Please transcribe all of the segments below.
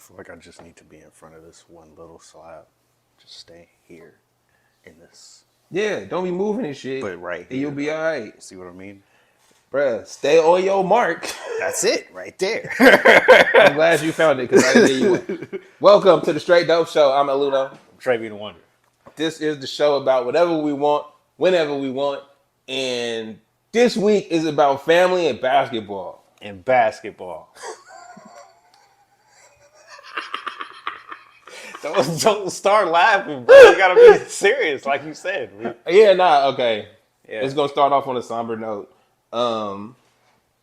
feel like I just need to be in front of this one little slab. Just stay here in this. Yeah, don't be moving and shit. But right here. And you'll be all right. See what I mean? Bruh, stay on your mark. That's it right there. I'm glad you found it because I didn't you one. Welcome to the Straight Dope Show. I'm Aluno. TraB the Wonder. This is the show about whatever we want, whenever we want. And this week is about family and basketball. And basketball. Don't start laughing, bro. You gotta be serious, like you said. Yeah, okay. Yeah. It's gonna start off on a somber note.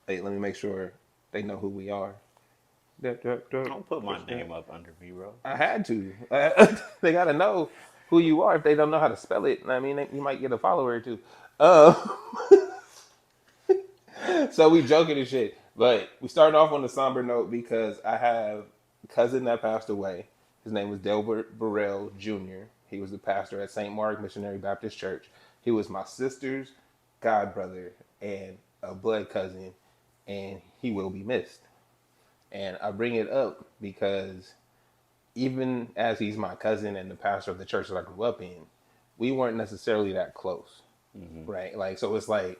Hey, let me make sure they know who we are. Don't put my name up under me, bro. I had to. They gotta know who you are. If they don't know how to spell it, I mean, you might get a follower or two. So we joking and shit, but we started off on a somber note because I have a cousin that passed away. His name was Delbert Burrell Jr. He was the pastor at St. Mark Missionary Baptist Church. He was my sister's godbrother and a blood cousin, and he will be missed. And I bring it up because even as he's my cousin and the pastor of the church that I grew up in, we weren't necessarily that close, right? Like, so it's like,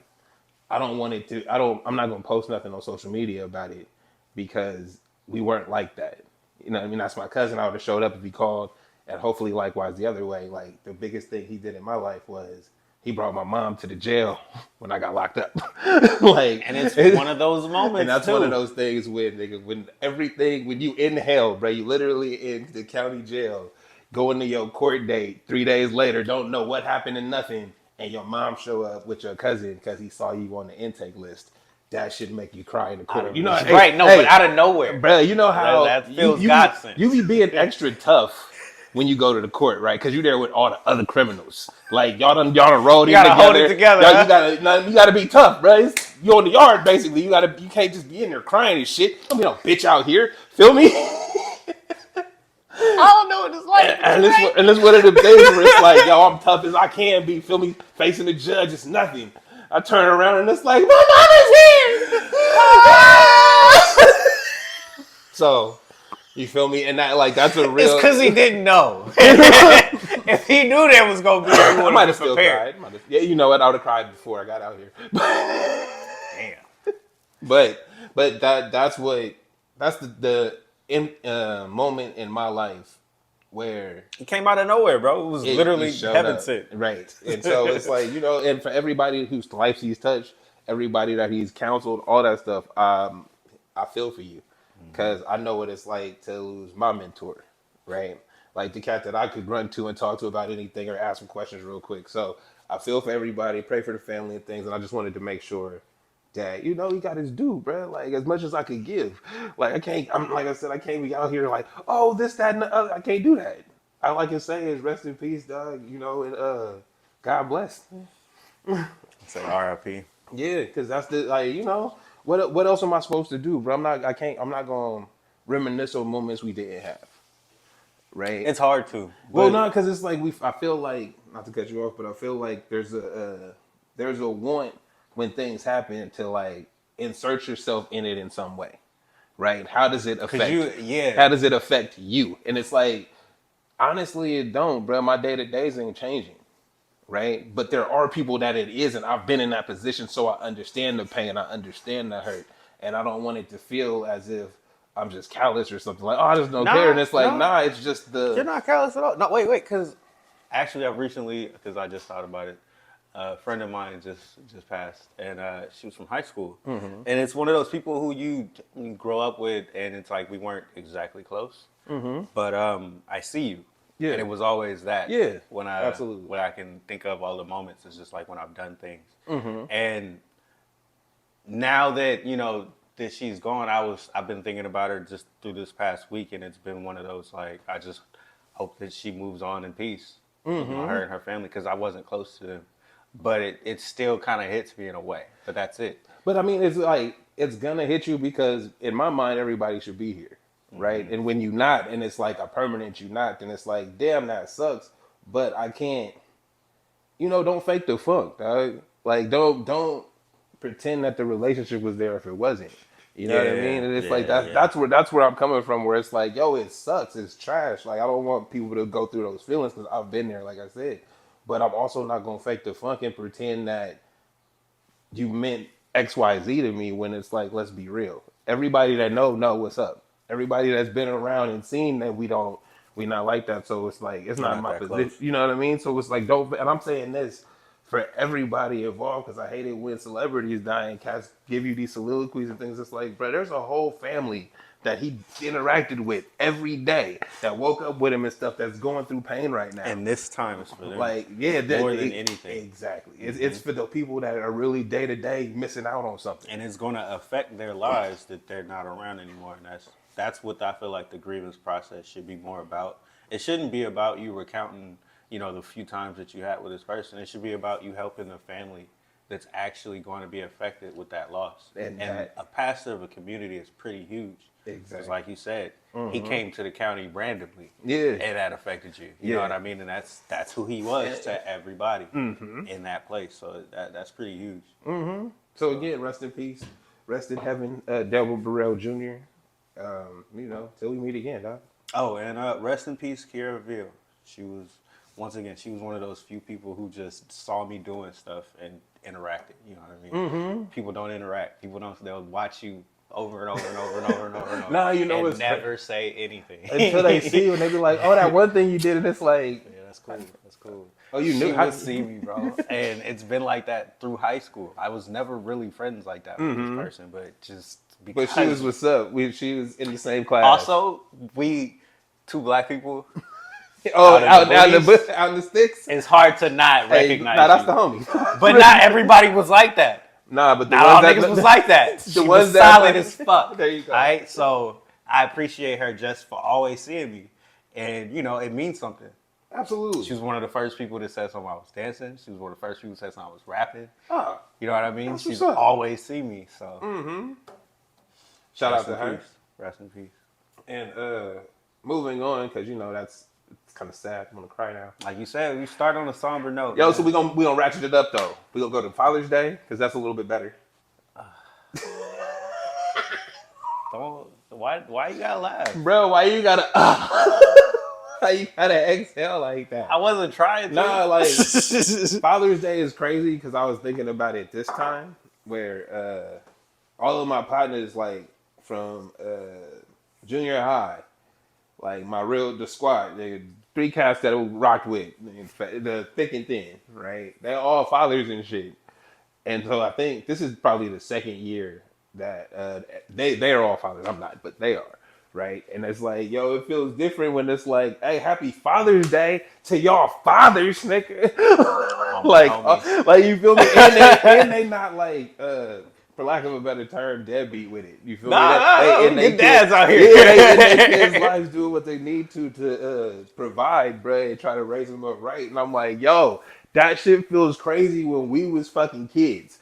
I'm not going to post nothing on social media about it because we weren't like that. You know what I mean? That's my cousin. I would have showed up if he called, and hopefully likewise the other way. Like, the biggest thing he did in my life was he brought my mom to the jail when I got locked up. And it's one of those moments, and that's too. one of those things when you in hell, bro, you literally in the county jail, going to your court date 3 days later, don't know what happened and nothing, and your mom show up with your cousin because he saw you on the intake list. That should make you cry in the court. You know, right? But out of nowhere, bro. You know how that feels godsend. You be being extra tough when you go to the court, right? Because you're there with all the other criminals. Like y'all done rolled in together. You gotta hold it together. You gotta be tough, bro. You're in the yard basically. You can't just be in there crying and shit. Don't be no bitch out here. Feel me? I don't know what it's like. And this one of the things where it's like, yo, I'm tough as I can be. Feel me? Facing the judge, it's nothing. I turn around and it's like, my mom is here. So, you feel me? And that, like, that's a real. It's because he didn't know. If he knew there was gonna be, I might have still cried. Yeah, you know what? I would have cried before I got out here. Damn. But that's the moment in my life where he came out of nowhere, bro. It was literally heaven sent. Right. And so it's like, you know, and for everybody whose life he's touched, everybody that he's counseled, all that stuff, I feel for you. Because I know what it's like to lose my mentor, right? Like the cat that I could run to and talk to about anything or ask some questions real quick. So I feel for everybody, pray for the family and things. And I just wanted to make sure that, you know, he got his due, bro. Like, as much as I could give. Like, I can't be out here like, oh, this, that, and the other. I can't do that. All I can say is rest in peace, dog. You know, and God bless. Say R.I.P. Yeah, because that's the, like, you know, what else am I supposed to do, bro? I'm not going to reminisce on moments we didn't have. Right? It's hard to. Well, no, because it's like, I feel like, not to cut you off, but I feel like there's a want when things happen to like insert yourself in it in some way, right? How does it affect How does it affect you? And it's like, honestly, it don't, bro. My day-to-days ain't changing, right? But there are people that it is, and I've been in that position, so I understand the pain, I understand the hurt, and I don't want it to feel as if I'm just callous or something. Like, oh, I just don't care. And it's like, it's just You're not callous at all. No, wait, because actually I've recently, because I just thought about it, a friend of mine just passed, and she was from high school. Mm-hmm. And it's one of those people who you grow up with, and it's like we weren't exactly close. Mm-hmm. But I see you. Yeah. And it was always that. Yeah, when I can think of all the moments, it's just like when I've done things. Mm-hmm. And now that, you know, that she's gone, I've been thinking about her just through this past week, and it's been one of those, like, I just hope that she moves on in peace. Mm-hmm. You know, her and her family, because I wasn't close to them. But it still kind of hits me in a way. But that's it. But I mean, it's like, it's going to hit you because in my mind, everybody should be here. Right. Mm-hmm. And when you're not, and it's like a permanent you're not, then it's like, damn, that sucks. But I can't, you know, don't fake the funk, dog. Like, don't pretend that the relationship was there if it wasn't. You know what I mean? And it's like yeah. that's where I'm coming from. Where it's like, yo, it sucks. It's trash. Like I don't want people to go through those feelings because I've been there, like I said. But I'm also not gonna fake the funk and pretend that you meant XYZ to me when it's like, let's be real. Everybody that know what's up. Everybody that's been around and seen that we not like that. So it's like it's We're not not my that position. close. You know what I mean? So it's like don't. And I'm saying this for everybody involved because I hate it when celebrities die and cats give you these soliloquies and things. It's like, bro, there's a whole family that he interacted with every day that woke up with him and stuff that's going through pain right now. And this time is for them. Like, yeah, more than anything. Exactly. It's for the people that are really day to day missing out on something. And it's going to affect their lives that they're not around anymore. And that's what I feel like the grievance process should be more about. It shouldn't be about you recounting, the few times that you had with this person. It should be about you helping the family that's actually going to be affected with that loss. And a pastor of a community is pretty huge. Exactly. Because like you said, he came to the county randomly. Yeah. And that affected you. You know what I mean? And that's who he was to everybody in that place. So that's pretty huge. Mm-hmm. So again, rest in peace. Rest in heaven, Delbert Burrell Jr. Till we meet again, dog. Oh, and rest in peace, Kiera Ville. She was one of those few people who just saw me doing stuff and interacted. You know what I mean? Mm-hmm. People don't interact. They'll watch you over and over and over and over and over and over. Nah, and never say anything. Until they see you and they be like, oh, that one thing you did, and it's like... Yeah, that's cool. That's cool. Oh, you knew? She would see me, bro. And it's been like that through high school. I was never really friends like that with this person, but just because... But she was what's up. She was in the same class. Also, we, two black people... out in the sticks? It's hard to not recognize Nah, that's you. the homie. But not everybody was like that. Nah, but not all niggas was like that. She was solid as fuck. There you go. All right, so I appreciate her just for always seeing me. And, it means something. Absolutely. She was one of the first people that said something I was dancing. She was one of the first people that said something I was rapping. Oh, you know what I mean? She's always see me. So shout out to her. Rest in peace. And moving on, because it's kind of sad. I'm gonna cry now. Like you said, we start on a somber note. Yo, man. So we gonna ratchet it up though. We gonna go to Father's Day because that's a little bit better. Why you gotta laugh, bro? Why you gotta why you gotta exhale like that? I wasn't trying to. Nah, like Father's Day is crazy because I was thinking about it this time where all of my partners like from junior high. Like the squad, the 3 cats that I rocked with, the thick and thin, right? They're all fathers and shit. And so I think this is probably the second year that they are all fathers. I'm not, but they are, right? And it's like, yo, it feels different when it's like, hey, happy Father's Day to y'all fathers, nigga. like you feel me? And they not like for lack of a better term, deadbeat with it. You feel me? And they dads out here. Yeah, they kids' lives doing what they need to provide, bro, and try to raise them up right. And I'm like, yo, that shit feels crazy when we was fucking kids.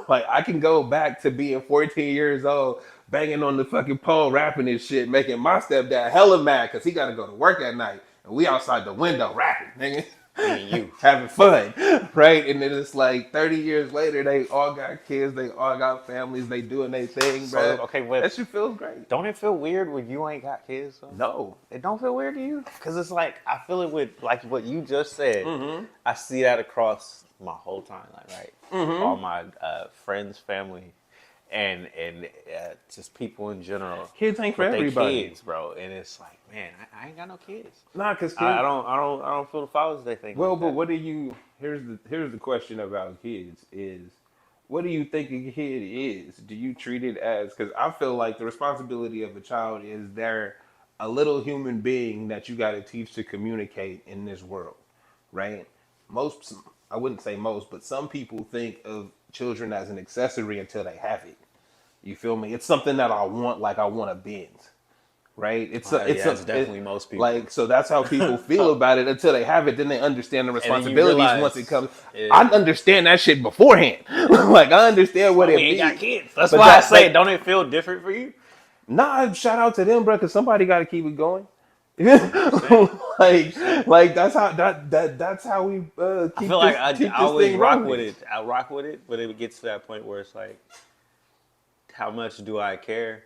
Like, I can go back to being 14 years old, banging on the fucking pole, rapping and shit, making my stepdad hella mad because he got to go to work at night. And we outside the window rapping, nigga. And you having fun, right? And then it's like 30 years later, they all got kids, they all got families, they doing their thing, bro. Okay, well, that shit feels great. Don't it feel weird when you ain't got kids? Though? No, it don't feel weird to you, because it's like I feel it with like what you just said. Mm-hmm. I see that across my whole timeline, right? Mm-hmm. All my friends, family, and just people in general. Kids ain't for everybody, kids, bro. And it's like, man, I ain't got no kids. Nah, cause kids, I don't feel the Father's Day thing. Well, like but that. what do you? Here's the question about kids is, what do you think a kid is? Do you treat it as? Because I feel like the responsibility of a child is they're a little human being that you got to teach to communicate in this world, right? I wouldn't say most, but some people think of children as an accessory until they have it. You feel me? It's something that I want, like I want a Benz, right? It's definitely most people. Like, so that's how people feel about it until they have it. Then they understand the responsibilities once it comes. Yeah. I understand that shit beforehand. Like, I understand what it means. Got kids. That's why I say, don't it feel different for you? Nah, shout out to them, bro, because somebody got to keep it going. like that's how we keep I feel like I always rock with it. I rock with it, but it gets to that point where it's like, how much do I care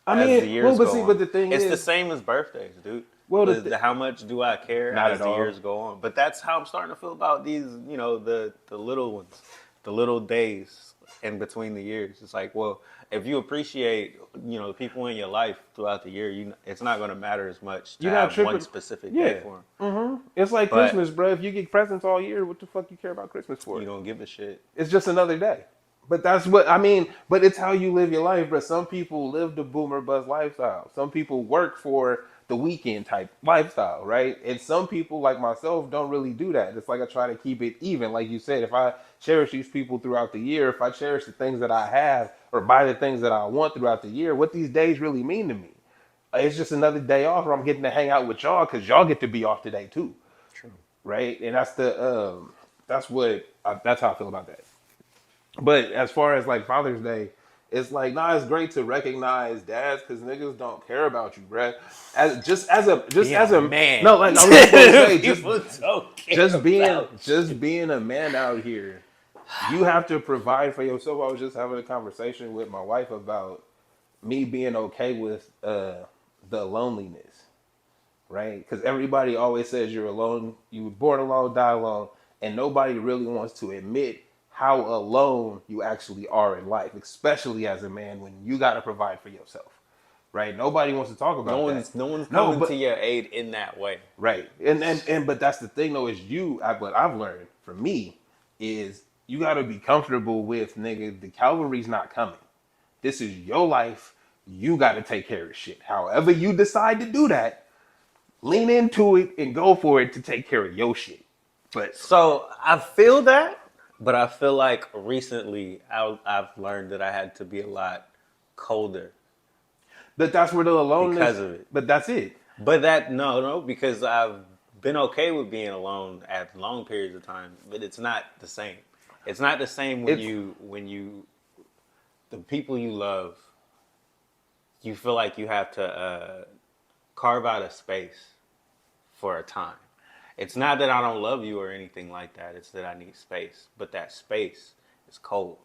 I as the mean, well, years but go see, on? but the thing It's the is, same as birthdays, dude. well, How much do I care not as at the all. years go on? But that's how I'm starting to feel about these, the little ones, the little days in between the years. It's like, well, if you appreciate, the people in your life throughout the year, it's not going to matter as much to You're not have one tripping. specific day Yeah. for them. It's like But Christmas, bro. If you get presents all year, what the fuck you care about Christmas for? you don't give a shit. It's just another day. But that's what I mean. But it's how you live your life, bro. Some people live the boomer buzz lifestyle. Some people work for the weekend type lifestyle, right? And some people, like myself, don't really do that. It's like I try to keep it even. Like you said, if I cherish these people throughout the year, if I cherish the things that I have or buy the things that I want throughout the year, what these days really mean to me. It's just another day off where I'm getting to hang out with y'all because y'all get to be off today too, True. right? And that's how I feel about that. But as far as like Father's Day, it's like it's great to recognize dads because niggas don't care about you, bruh. As a Man. no, like I was just gonna say, People don't care just being a man out here, you have to provide for yourself. I was just having a conversation with my wife about me being okay with the loneliness, right? Because everybody always says you're alone, you were born alone, die alone, and nobody really wants to admit how alone you actually are in life, especially as a man when you got to provide for yourself, right? Nobody wants to talk about that. No one's coming to your aid in that way. Right. And but that's the thing though, is what I've learned from me is you got to be comfortable with, nigga, the cavalry's not coming. This is your life. You got to take care of shit. However you decide to do that, lean into it and go for it to take care of your shit. But So I feel that, but I feel like recently I've learned that I had to be a lot colder that's where the aloneness, because of it. but that's it. But no, because I've been okay with being alone at long periods of time, but it's not the same. It's not the same when the people you love, you feel like you have to carve out a space for a time. It's not that I don't love you or anything like that. It's that I need space. But that space is cold.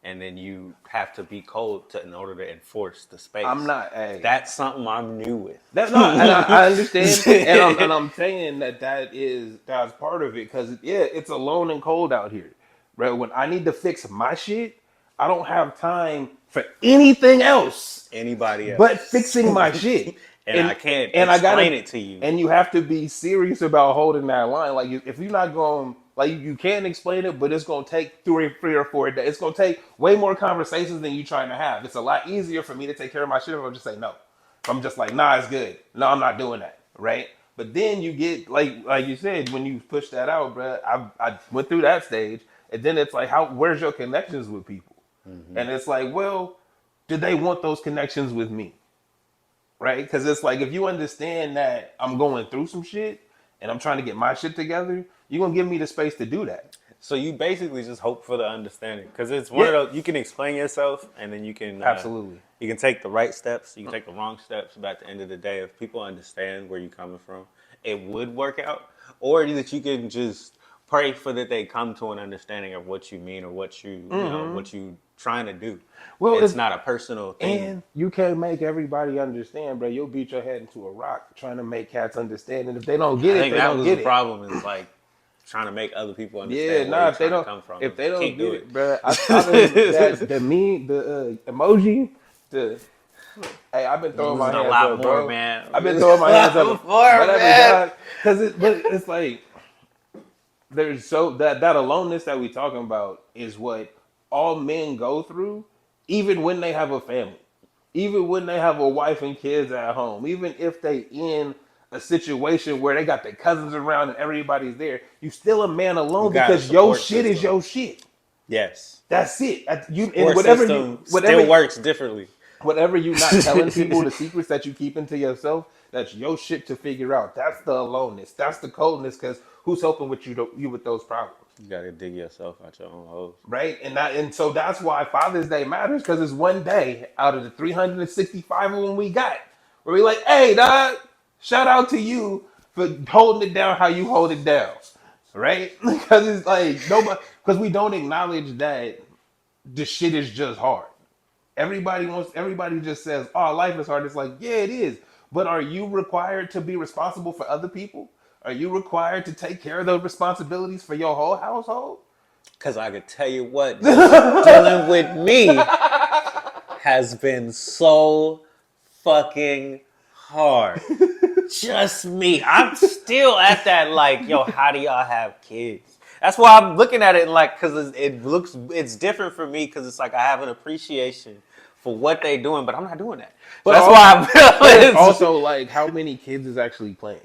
And then you have to be cold in order to enforce the space. That's something I'm new with. And I understand. and I'm saying that's part of it because, it's alone and cold out here. Right? When I need to fix my shit, I don't have time for anything else. Anybody else. But fixing my shit. And I can't explain it to you. And you have to be serious about holding that line. Like, if you're not going, like, you can explain it, but it's going to take three or 4 days. It's going to take way more conversations than you trying to have. It's a lot easier for me to take care of my shit if I just say no. If I'm just like, nah, it's good. No, I'm not doing that. Right? But then you get, like you said, when you push that out, bro, I went through that stage. And then it's like, where's your connections with people? Mm-hmm. And it's like, well, do they want those connections with me? Right? Because it's like, if you understand that I'm going through some shit and I'm trying to get my shit together, you're going to give me the space to do that. So you basically just hope for the understanding. Because it's one of those, you can explain yourself and then you can... Absolutely. You can take the right steps, you can take the wrong steps, but at the end of the day, if people understand where you're coming from, it would work out. Or that you can just pray for that they come to an understanding of what you mean or what you, what you trying to do. Well, it's not a personal thing. And you can't make everybody understand, bro. You'll beat your head into a rock trying to make cats understand. And if they don't get it, they don't get it. The problem is like trying to make other people understand where if they don't come from. If they don't get it, bro. I mean, the emoji, hey, I've been throwing my hands up, bro. Man. I've been throwing my hands up. Whatever, because it's like there's that aloneness that we talking about is what all men go through, even when they have a family, even when they have a wife and kids at home, even if they in a situation where they got their cousins around and everybody's there, you still a man alone because your shit is your shit. Yes, that's it. Whatever still works differently. Whatever you not telling people, the secrets that you keep into yourself, that's your shit to figure out. That's the aloneness. That's the coldness. Because who's helping with you with those problems? You gotta dig yourself out your own holes, right? And so that's why Father's Day matters, because it's one day out of the 365 of them we got where we like, hey, dog, shout out to you for holding it down how you hold it down, right? Because it's like nobody, because we don't acknowledge that the shit is just hard. Everybody just says, oh, life is hard. It's like, yeah, it is. But are you required to be responsible for other people? Are you required to take care of those responsibilities for your whole household? Because I could tell you what, dealing with me has been so fucking hard. Just me. I'm still at that, like, yo, how do y'all have kids? That's why I'm looking at it like, because it's different for me, because it's like I have an appreciation for what they doing, but I'm not doing that. But that's why I'm it's also like, how many kids is actually playing?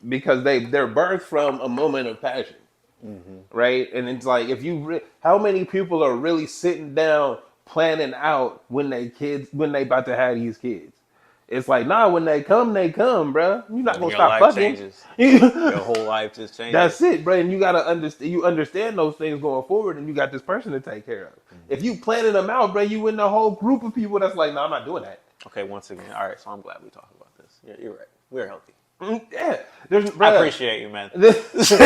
Because they're birthed from a moment of passion, right? And it's like, if you how many people are really sitting down planning out when they about to have these kids? It's like, nah, when they come, bro. You're not gonna stop fucking. Changes. Your whole life just changes. That's it, bro. And you gotta understand. You understand those things going forward, and you got this person to take care of. If you planning them out, bro, you in the whole group of people that's like, no, I'm not doing that. Okay, once again, all right. So I'm glad we talked about this. Yeah, you're right. We're healthy. Yeah, I appreciate you, man. But you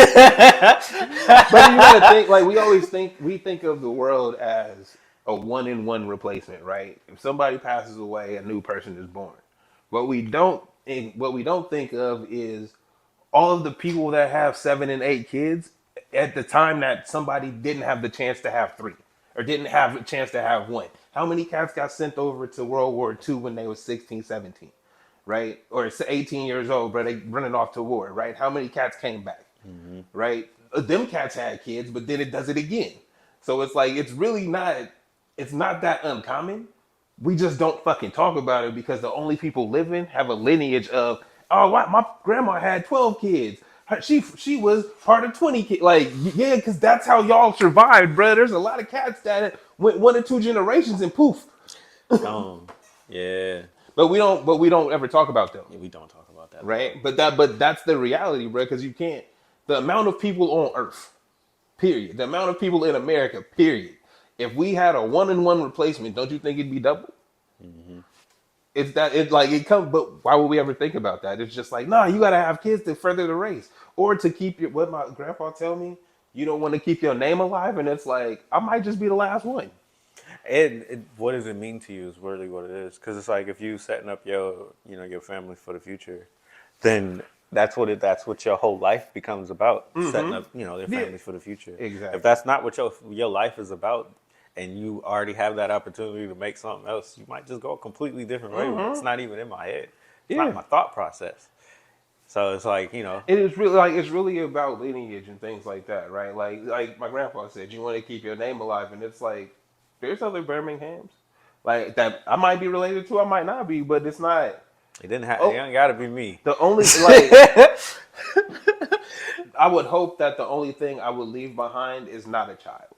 gotta think, like, we think of the world as a 1-in-1 replacement, right? If somebody passes away, a new person is born. What we don't think of is all of the people that have 7 and 8 kids at the time that somebody didn't have the chance to have 3 or didn't have a chance to have 1. How many cats got sent over to World War II when they was 16, 17, right? Or 18 years old, but they running off to war, right? How many cats came back, right? Them cats had kids, but then it does it again. So it's like, it's not that uncommon. We just don't fucking talk about it because the only people living have a lineage of, oh, my grandma had 12 kids. She was part of 20 kids. Like, yeah, because that's how y'all survived, bro. There's a lot of cats that went 1 or 2 generations and poof. Yeah. But we don't ever talk about them. Yeah, we don't talk about that. Right? But that's the reality, bro, because you can't. The amount of people on Earth, period. The amount of people in America, period. If we had a 1-in-1 replacement, don't you think it'd be double? But why would we ever think about that? It's just like, nah, you gotta have kids to further the race, or to keep what my grandpa tell me. You don't want to keep your name alive, and it's like, I might just be the last one. What does it mean to you is really what it is, because it's like, if you setting up your family for the future, then that's what your whole life becomes about, setting up their family for the future. Exactly. If that's not what your life is about, and you already have that opportunity to make something else, you might just go a completely different way. It's not even in my head. It's not my thought process. So it's like, It is really it's really about lineage and things like that, right? Like my grandpa said, you want to keep your name alive, and it's like, there's other Birminghams like that I might be related to, I might not be, but it's not. It didn't have. It ain't got to be me. The only I would hope that the only thing I would leave behind is not a child.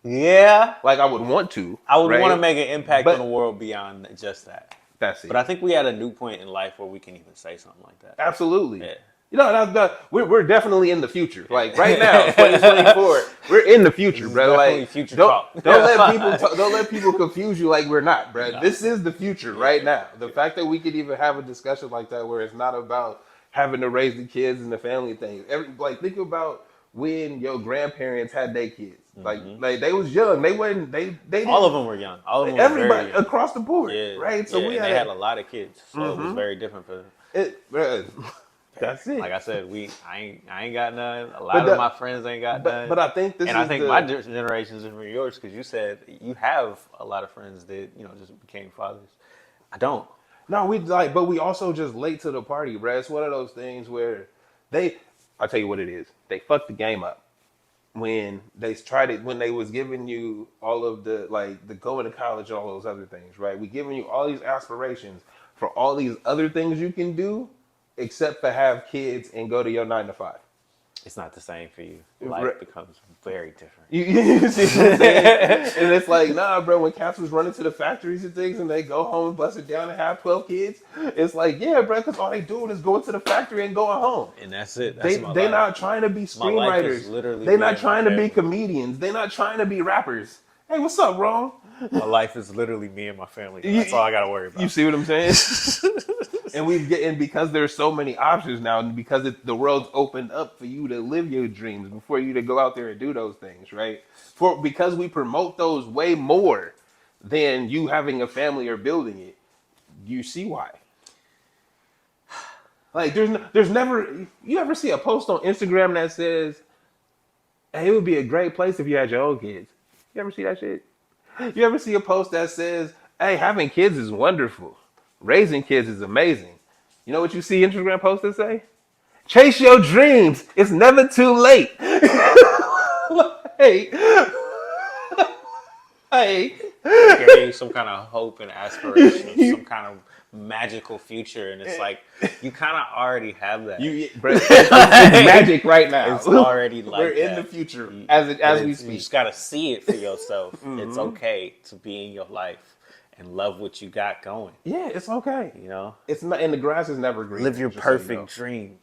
Yeah. Like, I would want to. I would want to make an impact on the world beyond just that. That's it. But I think we had a new point in life where we can even say something like that. Absolutely. Yeah. We're definitely in the future. Like, right now, 2024, we're in the future, bro. Like, future don't talk. don't let people confuse you like we're not, bro. No. This is the future right now. The fact that we could even have a discussion like that where it's not about having to raise the kids and the family thing. Think about when your grandparents had their kids. Like they was young. They didn't, all of them were young. All of them everybody were very young. Across the board, right? So they had a lot of kids. So it was very different for them. That's it. Like I said, I ain't got none. A lot of my friends ain't got none. But I think my generation is different from yours, because you said you have a lot of friends that just became fathers. I don't. No, but we also just late to the party, bro. It's one of those things where I'll tell you what it is. They fucked the game up when they tried it, when they was giving you all of the going to college and all those other things, right? We giving you all these aspirations for all these other things you can do, except for have kids and go to your 9 to 5. It's not the same for you. Life becomes very different. You see what I'm saying? And it's like, nah, bro, when cats was running to the factories and things and they go home and bust it down and have 12 kids, it's like, yeah, bro, because all they doing is going to the factory and going home. And that's it. They're not trying to be screenwriters. They're not trying to be comedians. They're not trying to be rappers. Hey, what's up, bro? My life is literally me and my family. That's all I got to worry about. You see what I'm saying? and because there's so many options now, and because the world's opened up for you to live your dreams, before you to go out there and do those things, right? Because we promote those way more than you having a family or building it. You see why? Like there's never, you ever see a post on Instagram that says, "Hey, it would be a great place if you had your own kids." You ever see that shit? You ever see a post that says, "Hey, having kids is wonderful. Raising kids is amazing." You know what you see Instagram posts that say? "Chase your dreams. It's never too late." Hey, hey. Giving you some kind of hope and aspiration, some kind of magical future, and it's like you kind of already have that. It's magic right now. It's already like we're in that. the future as we speak. You just gotta see it for yourself. It's okay to be in your life and love what you got going. Yeah, it's okay. You know, it's not, and the grass is never green. Live your perfect dream.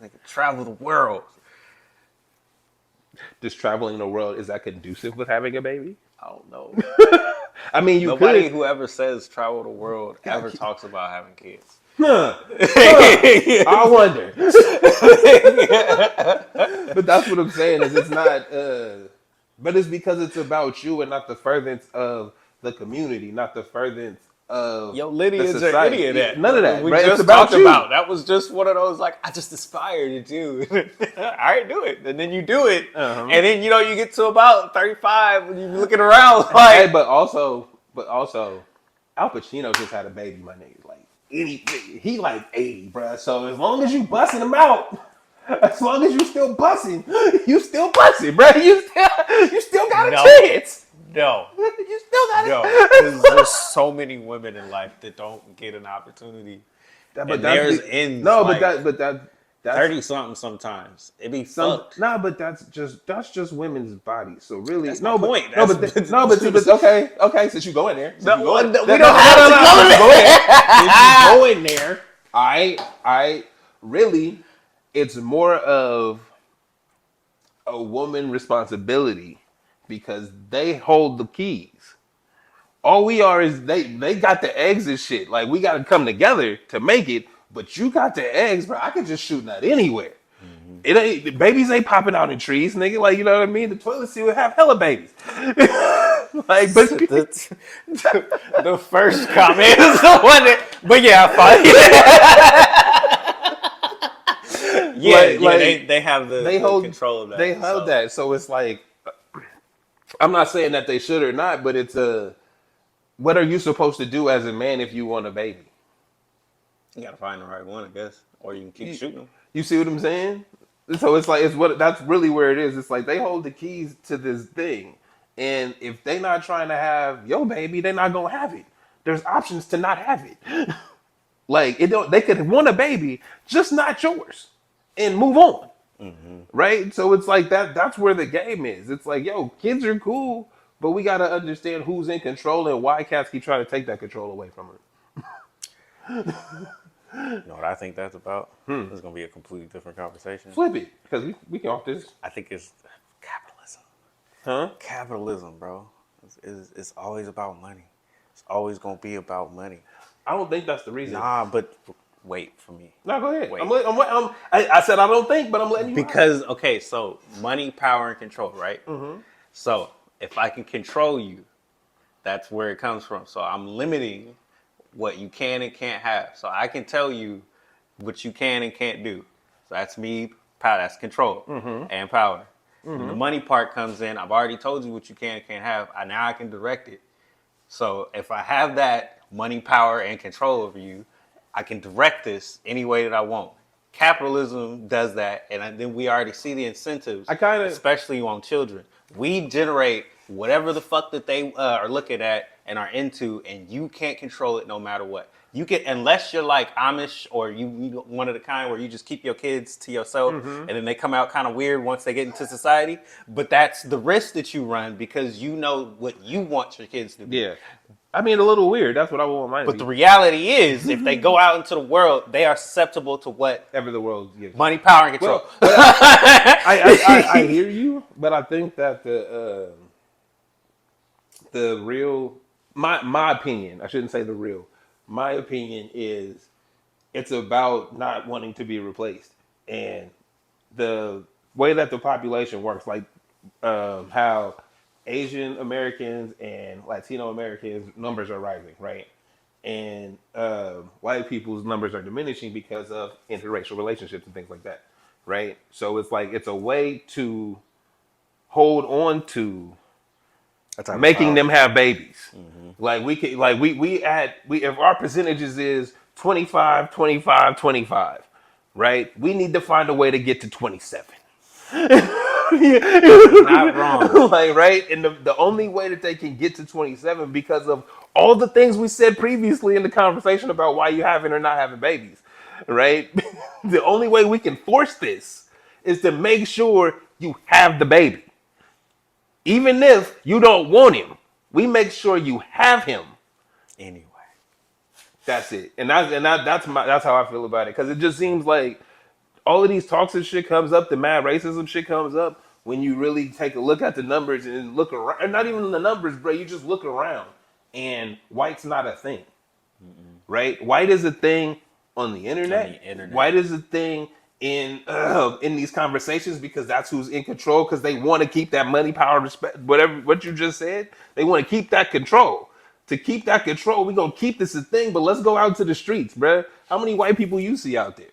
Like travel the world. Does traveling the world, is that conducive with having a baby? I don't know. I mean, nobody who ever says travel the world ever talks about having kids. I wonder. But that's what I'm saying is it's not. But it's because it's about you and not the furtherance of the community, not the furtherance of lineage or any of that. None of that. We right? just it's about talked about. That was just one of those like I just aspire to do. All right, do it, and then you do it, and then you get to about 35 when you're looking around like. Hey, but also, Al Pacino just had a baby, my nigga. Like he like 80, bro. So as long as you busting him out. As long as you still busting, bro. You still got a chance. No. You still got it. No. There's so many women in life that don't get an opportunity. But theirs ends. No, like but that's 30 something sometimes. It be fucked. Nah, but that's just women's bodies. So really, that's my point. But okay. Since you go in there, we don't have to go in. If you go in there, I really. It's more of a woman responsibility because they hold the keys. All we are is they got the eggs and shit. Like we got to come together to make it. But you got the eggs, bro. I could just shoot that anywhere. The babies ain't popping out in trees, nigga. Like you know what I mean. The toilet seat would have hella babies. Like, but the first comment is the one that. But yeah, fine. They have the control of that. They held that, so it's like I'm not saying that they should or not, but it's what are you supposed to do as a man if you want a baby? You gotta find the right one, I guess, or you can keep shooting them. You see what I'm saying? So it's like that's really where it is. It's like they hold the keys to this thing, and if they not trying to have your baby, they're not gonna have it. There's options to not have it. Like they could want a baby, just not yours. And move on, right? So it's like that's where the game is. It's like, yo, kids are cool, but we got to understand who's in control and why cats keep trying to take that control away from her. You know what I think that's about? This is going to be a completely different conversation. Flip it, because we can off this. I think it's capitalism. Huh? Capitalism, bro. It's always about money. It's always going to be about money. I don't think that's the reason. Nah, but... Wait for me. No, go ahead. I said I don't think, but I'm letting you because okay, so money, power, and control, right? So if I can control you, that's where it comes from. So I'm limiting what you can and can't have. So I can tell you what you can and can't do. So that's me. Power. That's control and power. When the money part comes in, I've already told you what you can and can't have. Now I can direct it. So if I have that money, power, and control over you. I can direct this any way that I want. Capitalism does that, and then we already see the incentives, especially on children. We generate whatever the fuck that they are looking at and are into, and you can't control it no matter what. You can, unless you're like Amish or you one of the kind where you just keep your kids to yourself, and then they come out kind of weird once they get into society. But that's the risk that you run because you know what you want your kids to do. Yeah. I mean, a little weird. That's what I want mine to be. But the reality is, if they go out into the world, they are susceptible to whatever the world gives. Money, power, and control. Well, I hear you, but I think that the real, my opinion, I shouldn't say the real, my opinion is it's about not wanting to be replaced. And the way that the population works, like how Asian Americans and Latino Americans numbers are rising, right? And white people's numbers are diminishing because of interracial relationships and things like that, right? So it's like it's a way to hold on to making them have babies. Like we can, like we if our percentages is 25, 25, 25, right? We need to find a way to get to 27. Not wrong. Like, right? And the only way that they can get to 27 because of all the things we said previously in the conversation about why you having or not having babies, right? The only way we can force this is to make sure you have the baby. Even if you don't want him, we make sure you have him. Anyway. That's it. And that's how I feel about it. Because it just seems like all of these toxic shit comes up, the mad racism shit comes up when you really take a look at the numbers and look around. And not even the numbers, bro. You just look around and white's not a thing. Right? White is a thing on the internet. White is a thing in these conversations because that's who's in control because they want to keep that money, power, respect, whatever what you just said. They want to keep that control. To keep that control, we're going to keep this a thing, but let's go out to the streets, bro. How many white people you see out there?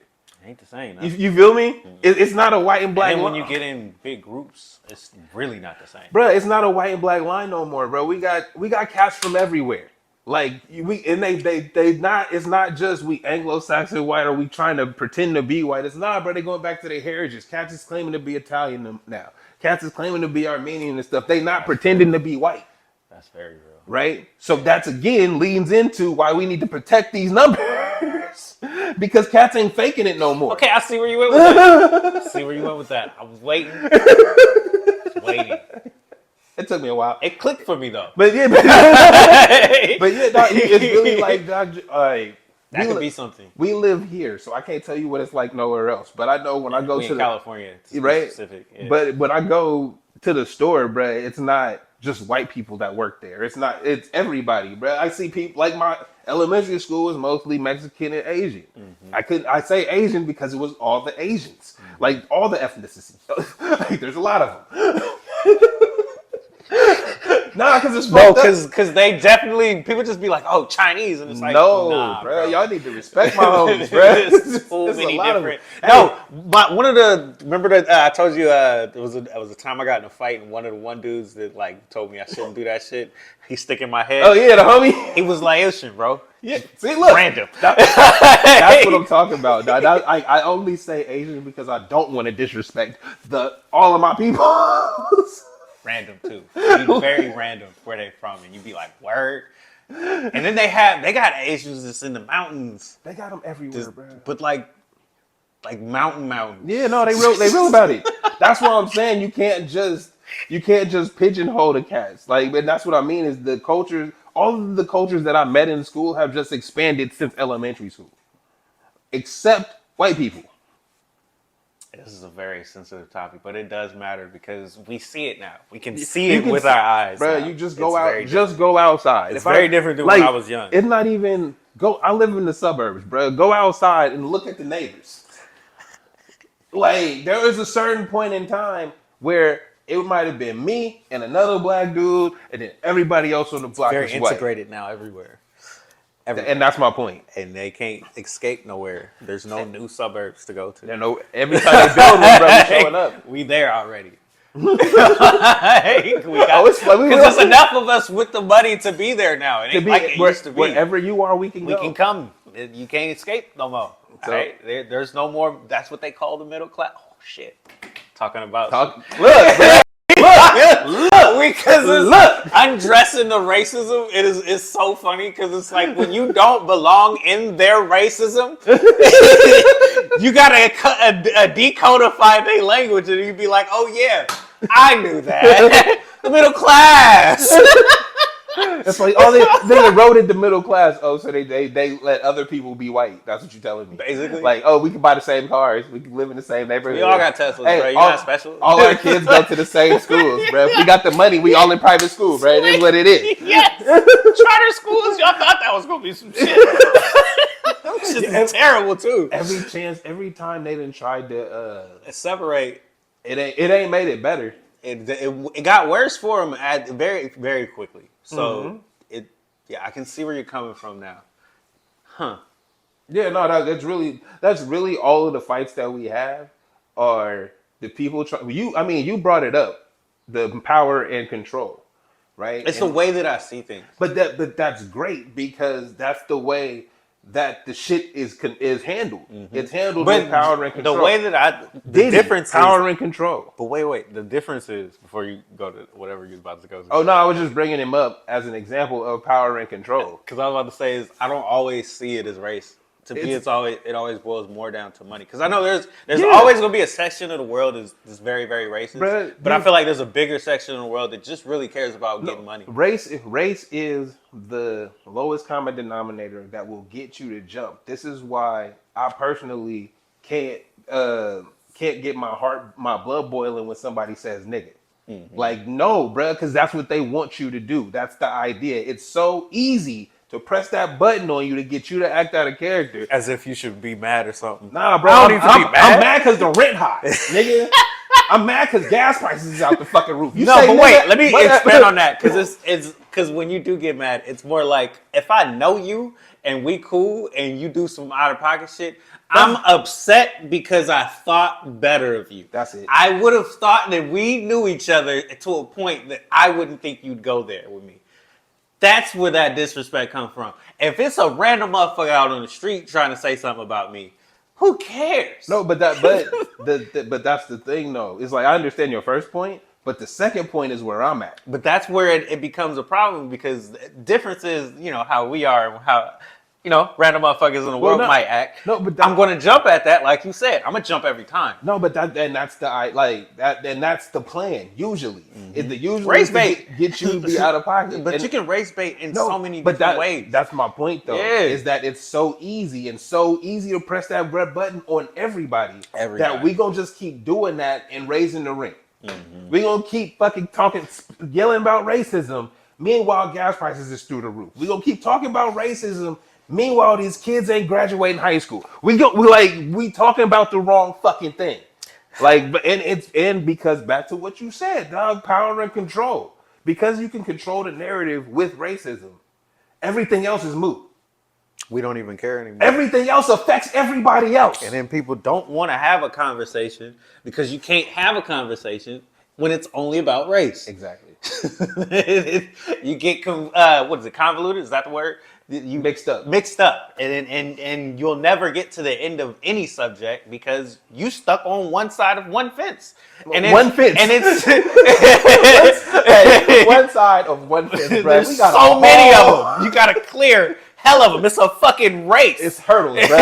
Ain't the same. You feel me? It's not a white and black line. And when line. you get in big groups, it's really not the same. Bro, it's not a white and black line no more, bro. We got cats from everywhere. Like it's not just we Anglo-Saxon white or we trying to pretend to be white. It's not, bro. They going back to their heritage. Cats is claiming to be Italian now. Cats is claiming to be Armenian and stuff. They not pretending to be white. That's very real. Right? So that's again leans into why we need to protect these numbers. Because cats ain't faking it no more. Okay, I see where you went with that. I was waiting. It took me a while. It clicked for me though. But yeah, dog, it's really like, dog, that could be something. We live here, so I can't tell you what it's like nowhere else. But I know when I go to California, right? Specific. Yeah. But when I go to the store, bro, it's not just white people that work there. It's everybody, bro. I see people like my elementary school is mostly Mexican and Asian. I say Asian because it was all the Asians, like all the ethnicities. Like, there's a lot of them. Nah, because it's fucked up. Because they definitely people just be like, oh, Chinese, and it's like, no, nah, bro, y'all need to respect my homies, bro. It's so many different. Remember that I told you it was a time I got in a fight, and one of the dudes that like told me I shouldn't do that shit. He stick in my head. Oh yeah, the homie. He was Laotian, bro. Yeah, see, look, random. That's what I'm talking about. I only say Asian because I don't want to disrespect all of my people. Random too. Be very random where they from, and you be like, word. And then they got Asians that's in the mountains. They got them everywhere, bro. But like mountains. Yeah, no, they real about it. That's what I'm saying. You can't just pigeonhole the cats. Like, and that's what I mean is the cultures. All of the cultures that I met in school have just expanded since elementary school, except white people. This is a very sensitive topic, but it does matter because we see it now. We can see it with our eyes, bro. now. You just go out. Just go outside. It's very different than when I was young. It's not even go. I live in the suburbs, bro. Go outside and look at the neighbors. Like, there is a certain point in time where it might have been me and another black dude, and then everybody else on the block is white. Very integrated now everywhere. And that's my point. And they can't escape nowhere. There's no new suburbs to go to. Every time they build one, bro, we showing up. We there already. Because there's enough of us with the money to be there now. It ain't like it used to be. Wherever you are, we can go. We can come. You can't escape no more. So, right? There's no more. That's what they call the middle class. Oh, shit. Talking about... Look, undressing the racism, it's so funny because it's like when you don't belong in their racism, you gotta decodify their language, and you'd be like, oh yeah, I knew that. The middle class. It's like, they eroded the middle class. Oh, so they let other people be white. That's what you're telling me. Basically. Like, oh, we can buy the same cars. We can live in the same neighborhood. We all got Teslas, bro. You're not special. All our kids go to the same schools, bro. If we got the money, we all in private school, bro. It is what it is. Yes. Charter schools. Y'all thought that was going to be some shit. Shit is terrible too. Every time they done tried to Separate. it ain't made it better. It got worse for him very, very quickly. So I can see where you're coming from now. Huh. Yeah, no, that's really all of the fights that we have are the people you brought it up, the power and control, right? It's the way that I see things. But that's great because that's the way that the shit is handled. It's handled with power and control. The way that difference power and control. But wait. The difference is, before you go to whatever you're about to go to. Oh no, I was just bringing him up as an example of power and control. Because I was about to say is I don't always see it as race. To me, it always boils more down to money. Because I know there's always going to be a section of the world that's very, very racist. But I feel like there's a bigger section of the world that just really cares about getting money. Race is the lowest common denominator that will get you to jump. This is why I personally can't get my blood boiling when somebody says nigga. Like, no, bruh, because that's what they want you to do. That's the idea. It's so easy to press that button on you to get you to act out of character. As if you should be mad or something. Nah, bro. I'm mad because the rent high, nigga. I'm mad because gas prices is out the fucking roof. Let me expand on that. Because when you do get mad, it's more like, if I know you and we cool and you do some out-of-pocket shit, I'm upset because I thought better of you. That's it. I would have thought that we knew each other to a point that I wouldn't think you'd go there with me. That's where that disrespect comes from. If it's a random motherfucker out on the street trying to say something about me, who cares? No, but that's the thing, though. It's like, I understand your first point, but the second point is where I'm at. But that's where it becomes a problem, because the difference is, how we are and how, random motherfuckers in the world might act. No, but I'm going to jump at that, like you said. I'm going to jump every time. No, but that's the plan. Usually, usually race bait get you to be out of pocket. But you can race bait in so many different ways. That's my point, though. Yeah. Is that it's so easy to press that red button on everybody. That we gonna just keep doing that and raising the rent. We gonna keep fucking yelling about racism. Meanwhile, gas prices is through the roof. We gonna keep talking about racism. Meanwhile, these kids ain't graduating high school. We talking about the wrong fucking thing. And because back to what you said, dog, power and control. Because you can control the narrative with racism, everything else is moot. We don't even care anymore. Everything else affects everybody else. And then people don't want to have a conversation because you can't have a conversation when it's only about race. Exactly. You get convoluted? Is that the word? You mixed up, and you'll never get to the end of any subject because you stuck on one side of one fence. And one fence, and it's one side of one fence. Bro. There's so many of them. You got to clear hell of them. It's a fucking race. It's hurdles, bro.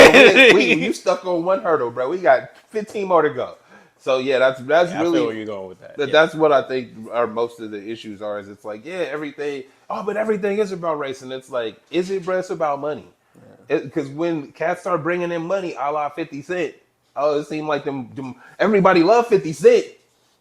You stuck on one hurdle, bro. We got 15 more to go. So yeah, that's really. I feel where you're going with that. That's what I think are most of the issues are. Is it's like, everything. Oh, but everything is about race, and it's like, is it, bro? It's about money. Because when cats start bringing in money, a la 50 Cent, it seemed like them everybody loved 50 Cent.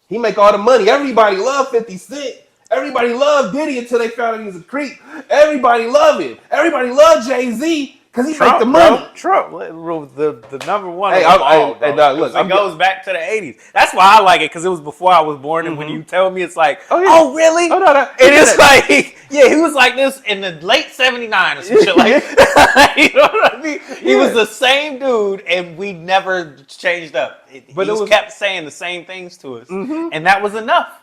He make all the money. Everybody loved 50 Cent. Everybody loved Diddy until they found out he was a creep. Everybody loved him. Everybody loved Jay-Z. Because he make the money. Trump, the number one. Look, it goes back to the 80s. That's why I like it, because it was before I was born. And when you tell me, it's like, oh really? Oh, no. And it's like, he was like this in the late 79 or some shit like you know what I mean? He was the same dude, and we never changed up. He kept saying the same things to us. And that was enough.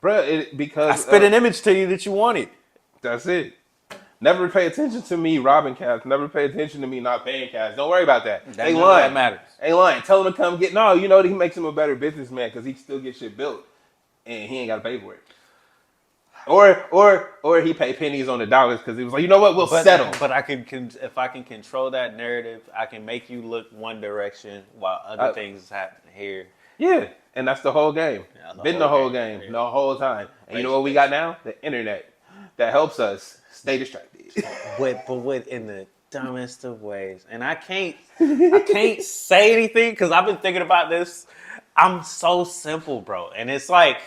Bro, because I spit an image to you that you wanted. That's it. Never pay attention to me robbing cats. Never pay attention to me not paying cats. Don't worry about that. Ain't lying. That matters. Ain't lying. Tell him to come get. No, he makes him a better businessman because he still gets shit built, and he ain't got to pay for it. Or he pay pennies on the dollars because he was like, you know what, we'll settle. But if I can control that narrative, I can make you look one direction while other things happen here. Yeah, and that's the whole game. Been the whole game the whole time. And you know what we got now? The internet that helps us stay distracted. But in the dumbest of ways. And I can't say anything because I've been thinking about this. I'm so simple, bro. And it's like,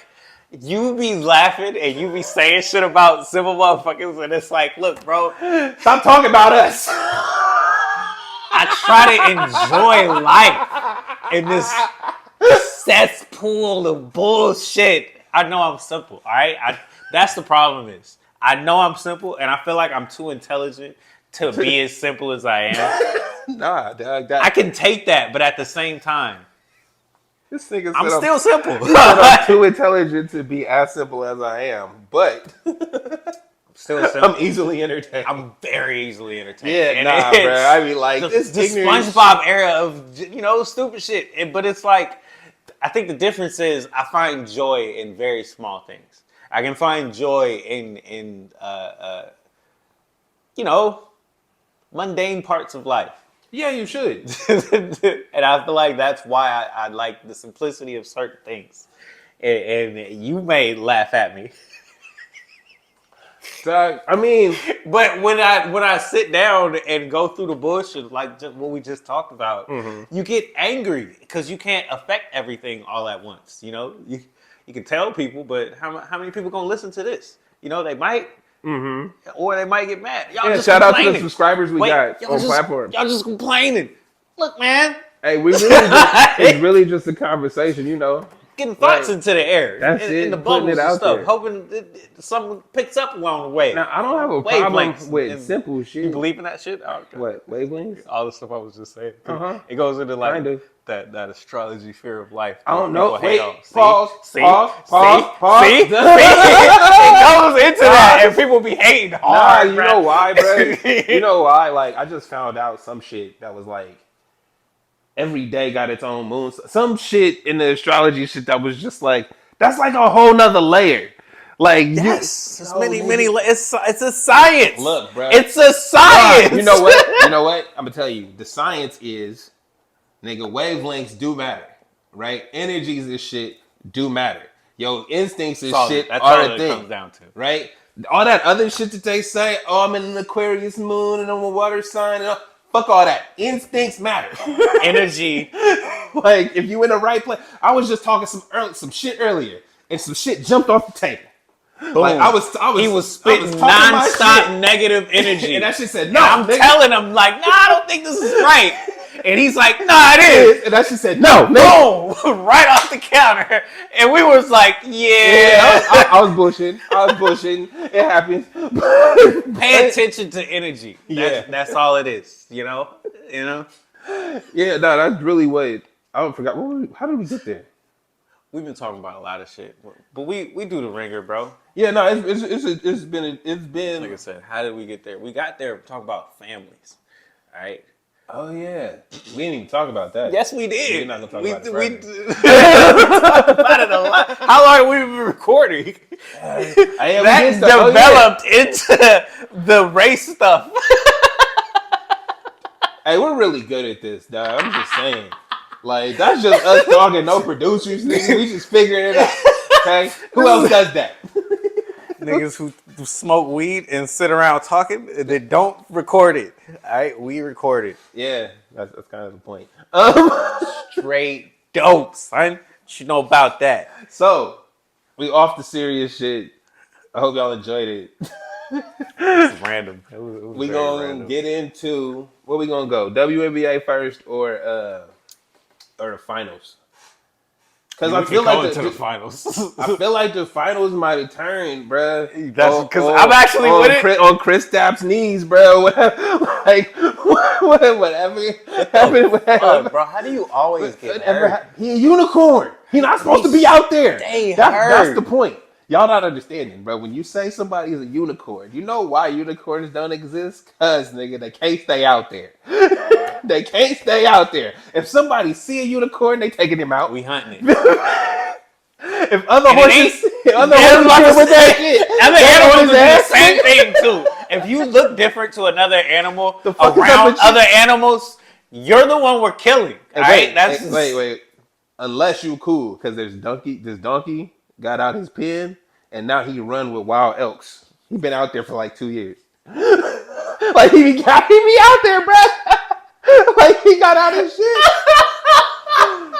you be laughing and you be saying shit about simple motherfuckers, and it's like, look, bro, stop talking about us. try to enjoy life in this cesspool of bullshit. I know I'm simple, all right? That's the problem is. I know I'm simple, and I feel like I'm too intelligent to be as simple as I am. Nah, dog. I can take that, but at the same time, This nigga said I'm still simple. I'm too intelligent to be as simple as I am, but Still simple. I'm easily entertained. I'm very easily entertained. Yeah, And nah, it's bro. I mean, like, the this ignorant SpongeBob era of, stupid shit. But it's like, I think the difference is I find joy in very small things. I can find joy in mundane parts of life. Yeah, you should. And I feel like that's why I like the simplicity of certain things. And you may laugh at me. Dog, I mean, But when I sit down and go through the bullshit, like just what we just talked about, you get angry because you can't affect everything all at once. You can tell people, but how many people gonna listen to this? They might, or they might get mad. Y'all just shout out to the complaining. subscribers we got on platform. Y'all just complaining. Look, man, Hey, it's really just a conversation, getting thoughts into the air, That's in the it, putting bubbles it and out stuff, there. hoping something picks up along the way. Now, I don't have a problem Wavelengths with and- simple shit. You believe in that shit? Oh, okay. What, wavelengths? All the stuff I was just saying. Uh-huh. It goes into like Kind of. that astrology fear of life. I don't know. People hate Wait, on. pause, See? pause. See? It goes into that, and people be hating Nah, hard. you know why, bro? You know why? Like, I just found out some shit that was like, every day got its own moon. Some shit in the astrology shit that was just like, that's like a whole nother layer. Like, Yes, it's many. It's a science. Look, bro. It's a science. You know what? I'm gonna tell you. The science is, nigga, wavelengths do matter, right? Energies and shit do matter. Yo, instincts and shit That's are all a it thing, comes down to. right? All that other shit that they say, oh, I'm in an Aquarius moon and I'm a water sign, and all, fuck all that. Instincts matter. Energy. Like, if you in the right place. I was just talking some shit earlier, and some shit jumped off the table. Boom. Like, He was spitting talking my nonstop shit. negative energy. And that shit said, no, And I'm nigga. telling him, like, nah, I don't think this is right. And he's like, nah, it is. And that shit said, no, nigga. Boom! Right off the counter. And we was like, Yeah, I was bullshitting. It happens. Pay attention to energy. Yeah. That's all it is, you know? Yeah, no, that's really what I forgot. How did we get there? We've been talking about a lot of shit. But we do the ringer, bro. Yeah, no, it's been. Like I said, how did we get there? We got there talking about families. All right? Oh yeah, we didn't even talk about that. Yes, we did. We're not gonna talk about it. We forever. talked about it a lot. How long have we been recording? That Developed into the race stuff. Hey, we're really good at this, dog. I'm just saying. Like, that's just us talking, no producers. Nigga. We just figuring it out. Okay? Who else does that? Niggas who smoke weed and sit around talking, they don't record it. All right? We record it. Yeah, that's kind of the point. Straight dope, son. You know about that. So, we off the serious shit. I hope y'all enjoyed it. It's random. It was We very gonna random. get into where we gonna go? WNBA first or the finals? Because I feel like to the finals. I feel like the finals might have turned, bruh. That's because I'm actually with it. On Kristaps' knees, bro. Like whatever. Fuck, bro, how do you always get hurt? He a unicorn. He not supposed to be out there. Stay That's hurt. the point. Y'all not understanding, bro. When you say somebody is a unicorn, you know why unicorns don't exist? Cause nigga, they can't stay out there. They can't stay out there. If somebody see a unicorn, they taking him out. We hunting it. If other horses with that shit, Other they animals on do his the ass. same thing too. If you look different to another animal The fuck is up around with you? other animals, you're the one we're killing. Hey, All right? That's wait. Unless you cool, because this donkey got out his pen and now he run with wild elks. He been out there for like 2 years. Like he be out there, bro. Like he got out his shit.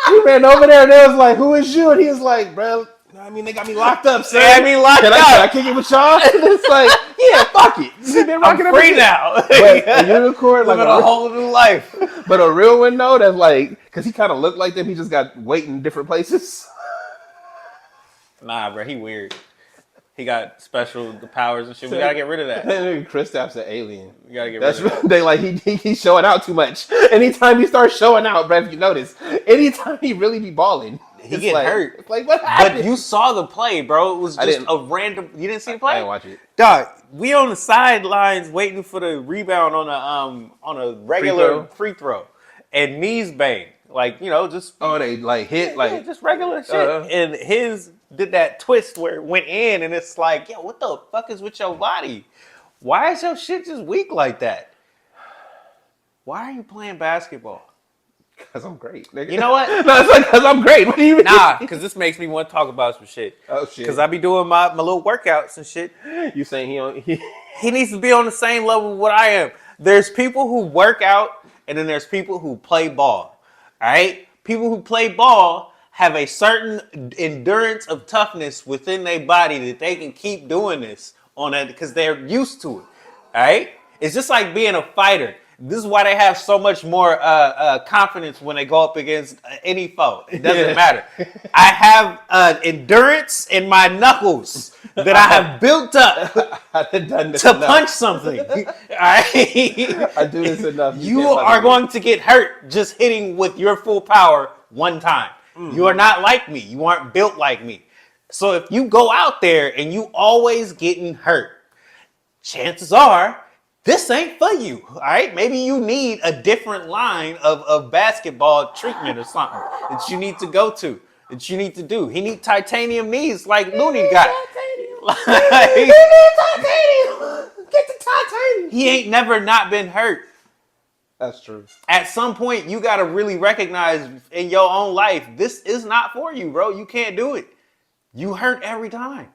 He ran over there and they was like, "Who is you?" And he was like, "Bro, I mean they got me locked up, sir. They got me locked Can up." I kick it with y'all?" And it's like, "Yeah, fuck it." he been I'm rocking free everything. now. But a unicorn, like living a whole new life. but a real one though, that's like, because he kind of looked like them. He just got weight in different places. Nah, bro, he weird. He got special powers and shit. We gotta get rid of that. Kristaps an alien. We gotta get That's rid of that. they like he's showing out too much. Anytime he starts showing out, bro, if you notice, anytime he really be balling, He get hurt. It's like what happened? But you saw the play, bro. It was just didn't. a random. You didn't see the play? I didn't watch it. Dog, we on the sidelines waiting for the rebound on a regular free throw, and knees bang, like just they like hit like just regular shit. And his did that twist where it went in, and it's like, yo, what the fuck is with your body? Why is your shit just weak like that? Why are you playing basketball? Because I'm great, nigga. You know what? No, it's like because I'm great. What do you mean? Nah, because this makes me want to talk about some shit. Oh shit. Because I be doing my little workouts and shit. You saying He needs to be on the same level with what I am. There's people who work out, and then there's people who play ball. All right? People who play ball have a certain endurance of toughness within their body that they can keep doing this on that because they're used to it. All right? It's just like being a fighter. This is why they have so much more confidence when they go up against any foe. It doesn't matter. I have endurance in my knuckles that I have built up to punch something. All right? I do this enough. You are going to get hurt just hitting with your full power one time. Mm-hmm. You are not like me. You aren't built like me. So if you go out there and you always getting hurt, chances are this ain't for you, all right? Maybe you need a different line of basketball treatment or something that you need to go to, that you need to do. He need titanium knees like Looney got. He need titanium. Get the titanium. He ain't never not been hurt. That's true. At some point, you got to really recognize in your own life, this is not for you, bro. You can't do it. You hurt every time.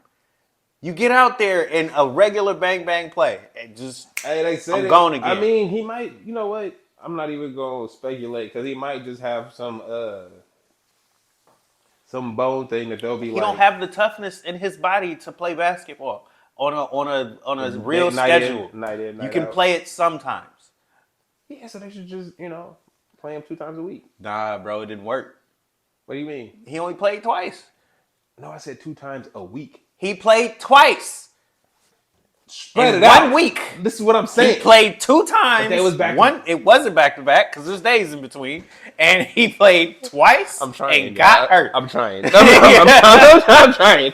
You get out there in a regular bang bang play and just they said I'm going again. I mean, he might. You know what? I'm not even going to speculate because he might just have some bone thing that they'll be he like. He don't have the toughness in his body to play basketball on a real schedule. Night in, night you can out. play it sometimes. Yeah, so they should just play him 2 times a week. Nah, bro, it didn't work. What do you mean? He only played twice. No, I said 2 times a week. He played twice. Spread in it out. 1 week. This is what I'm saying. He played 2 times. It was back. It wasn't back to back because there's days in between, and he played twice. I'm trying. And got hurt. I'm trying. I'm trying.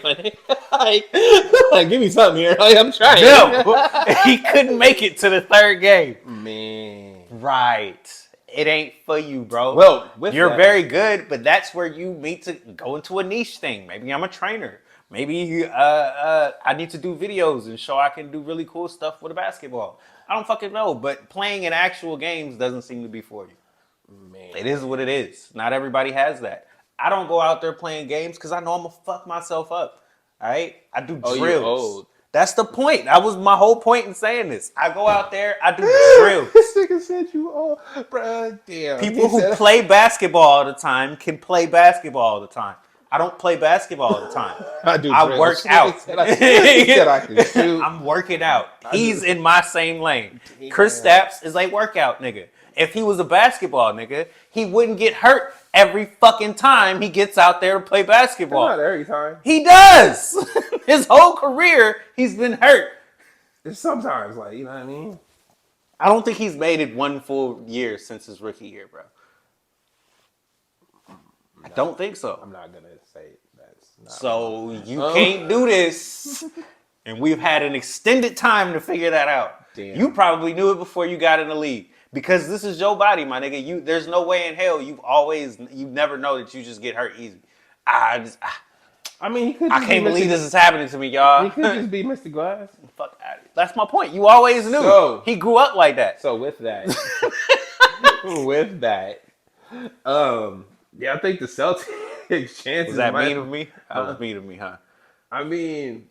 Like, give me something here. Like, I'm trying. No, he couldn't make it to the 3rd game. Man, right. It ain't for you, bro. Well, you're very good, but that's where you need to go into a niche thing. Maybe I'm a trainer. Maybe I need to do videos and show I can do really cool stuff with a basketball. I don't fucking know, but playing in actual games doesn't seem to be for you. Man. It is what it is. Not everybody has that. I don't go out there playing games because I know I'm going to fuck myself up. All right? I do drills. You're old. That's the point. That was my whole point in saying this. I go out there, I do drills. This nigga said you old. Bruh, damn. People who play basketball all the time can play basketball all the time. I don't play basketball all the time. I work out. He said I can shoot. I'm working out. He's in my same lane. Kristaps is a workout nigga. If he was a basketball nigga, he wouldn't get hurt every fucking time he gets out there to play basketball. Not every time. He does. His whole career, he's been hurt. It's sometimes, like, you know what I mean? I don't think he's made it 1 full year since his rookie year, bro. I don't think so. I'm not gonna say that's not. So you can't do this. And we've had an extended time to figure that out. Damn. You probably knew it before you got in the league. Because this is your body, my nigga. There's no way in hell you never know that you just get hurt easy. I mean, he could. I can't believe this is happening to me, y'all. He could just be Mr. Glass. Fuck out of it. That's my point. You always knew. So, he grew up like that. So with that, yeah, I think the Celtics chances. Was that mean of me? That was mean of me, huh? I mean,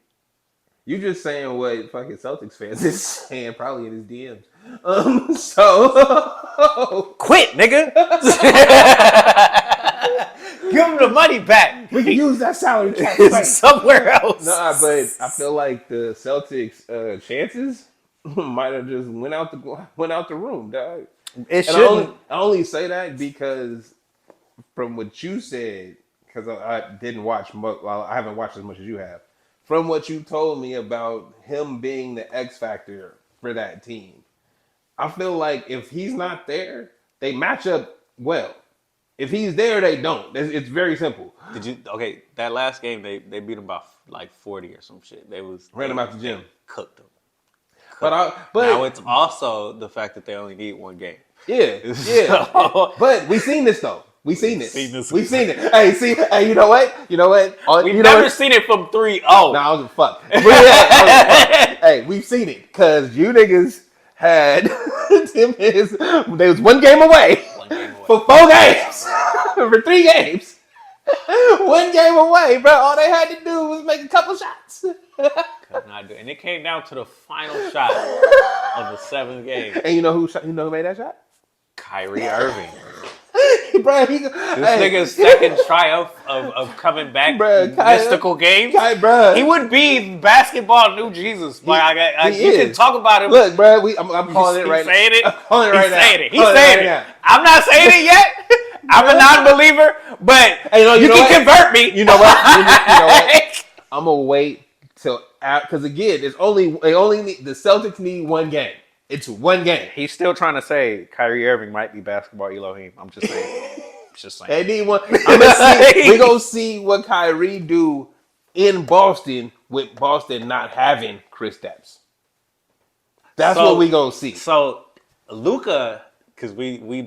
you just saying what fucking Celtics fans is saying probably in his DMs. So quit, nigga. Give him the money back. We can use that salary cap somewhere else. Nah, but I feel like the Celtics chances might have just went out the room, dog. It And shouldn't. I only say that because from what you said, because I didn't watch much. Well, I haven't watched as much as you have. From what you told me about him being the X factor for that team, I feel like if he's not there, they match up well. If he's there, they don't. It's very simple. Did you? Okay, that last game they beat them by like 40 or some shit. Ran him out the gym. Cooked them. But now it's also the fact that they only need one game. Yeah. So, But we seen this though. We seen this. We've seen it. Hey, you know what? We've never seen it from 3-0. Nah, I was a fuck. Hey, we've seen it because you niggas had they was one game away. For 4 games. For 3 games. 1 game away, bro. All they had to do was make a couple shots. Could not do it. And it came down to the final shot of the 7th game. And you know who made that shot? Kyrie Irving. Bro, this nigga's second triumph of coming back mystical games. He would be basketball new Jesus. You can talk about him. Look, bro, I'm calling it right now. I'm calling it right now. He's saying it. I'm not saying it yet. I'm a non-believer, but you can convert me. You know what? I'm gonna wait till because again, the Celtics need 1 game. It's 1 game. He's still trying to say Kyrie Irving might be basketball Elohim. I'm just saying. They need 1. We're gonna see what Kyrie do in Boston with Boston not having Kristaps. That's what we gonna see. So Luca, because we're being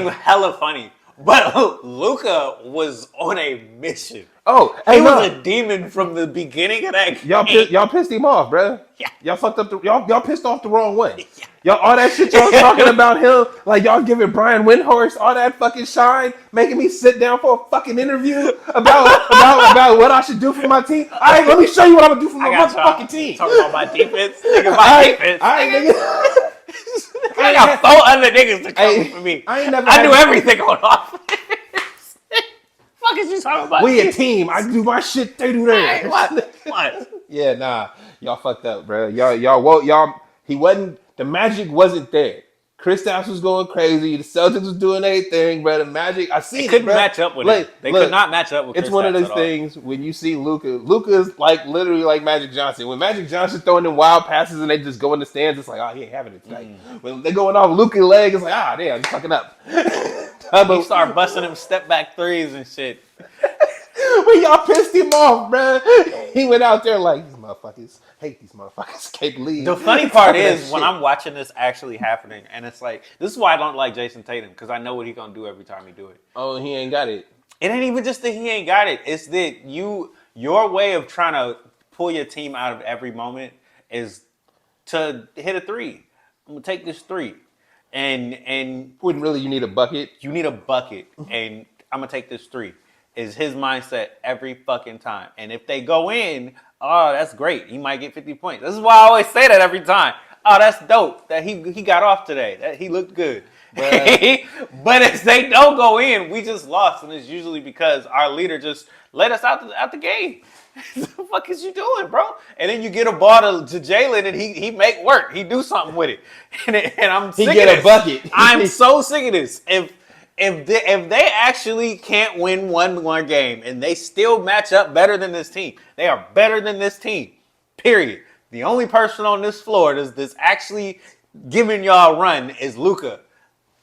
hella funny, but Luca was on a mission. He was a demon from the beginning of that game. Y'all pissed him off, bro. Yeah. Y'all fucked up. Y'all pissed off the wrong one. Yeah. Y'all all that shit y'all talking about him, like y'all giving Brian Windhorst all that fucking shine, making me sit down for a fucking interview about what I should do for my team. All right, let me show you what I'm gonna do for my motherfucking team. Talking about my defense, defense. I got 4 other niggas to cover for me. I do everything on offense. Fuck is you talking about? We a team. I do my shit. They do theirs. Hey, what? Yeah, nah. Y'all fucked up, bro. Y'all. He wasn't. The Magic wasn't there. Kristaps was going crazy. The Celtics was doing their thing, bro. The Magic. I see. They couldn't match up with it. They could not match up with. It's one of those things when you see Luca. Luca's like literally like Magic Johnson. When Magic Johnson throwing them wild passes and they just go in the stands, it's like, oh, he ain't having it tonight. When they going off Luca's leg, it's like, ah, damn, he's fucking up. He start busting them step back threes and shit. When y'all pissed him off, bro, he went out there like, these motherfuckers hate these motherfuckers. Can't believe. The funny part is when I'm watching this actually happening, and it's like, this is why I don't like Jason Tatum, because I know what he's gonna do every time he do it. Oh, he ain't got it. It ain't even just that he ain't got it. It's that your way of trying to pull your team out of every moment is to hit a 3. I'm gonna take this 3. And when really you need a bucket. You need a bucket, and I'm gonna take this 3. Is his mindset every fucking time. And if they go in, oh, that's great. He might get 50 points. This is why I always say that every time. Oh, that's dope that he got off today. That he looked good. But if they don't go in, we just lost, and it's usually because our leader just let us out the game. What the fuck is you doing, bro? And then you get a ball to Jalen, and he make work. He do something with it, and I'm sick of this. He get a bucket. I'm so sick of this. If they actually can't win one more game and they still match up better than this team, they are better than this team. Period. The only person on this floor that's actually giving y'all a run is Luca.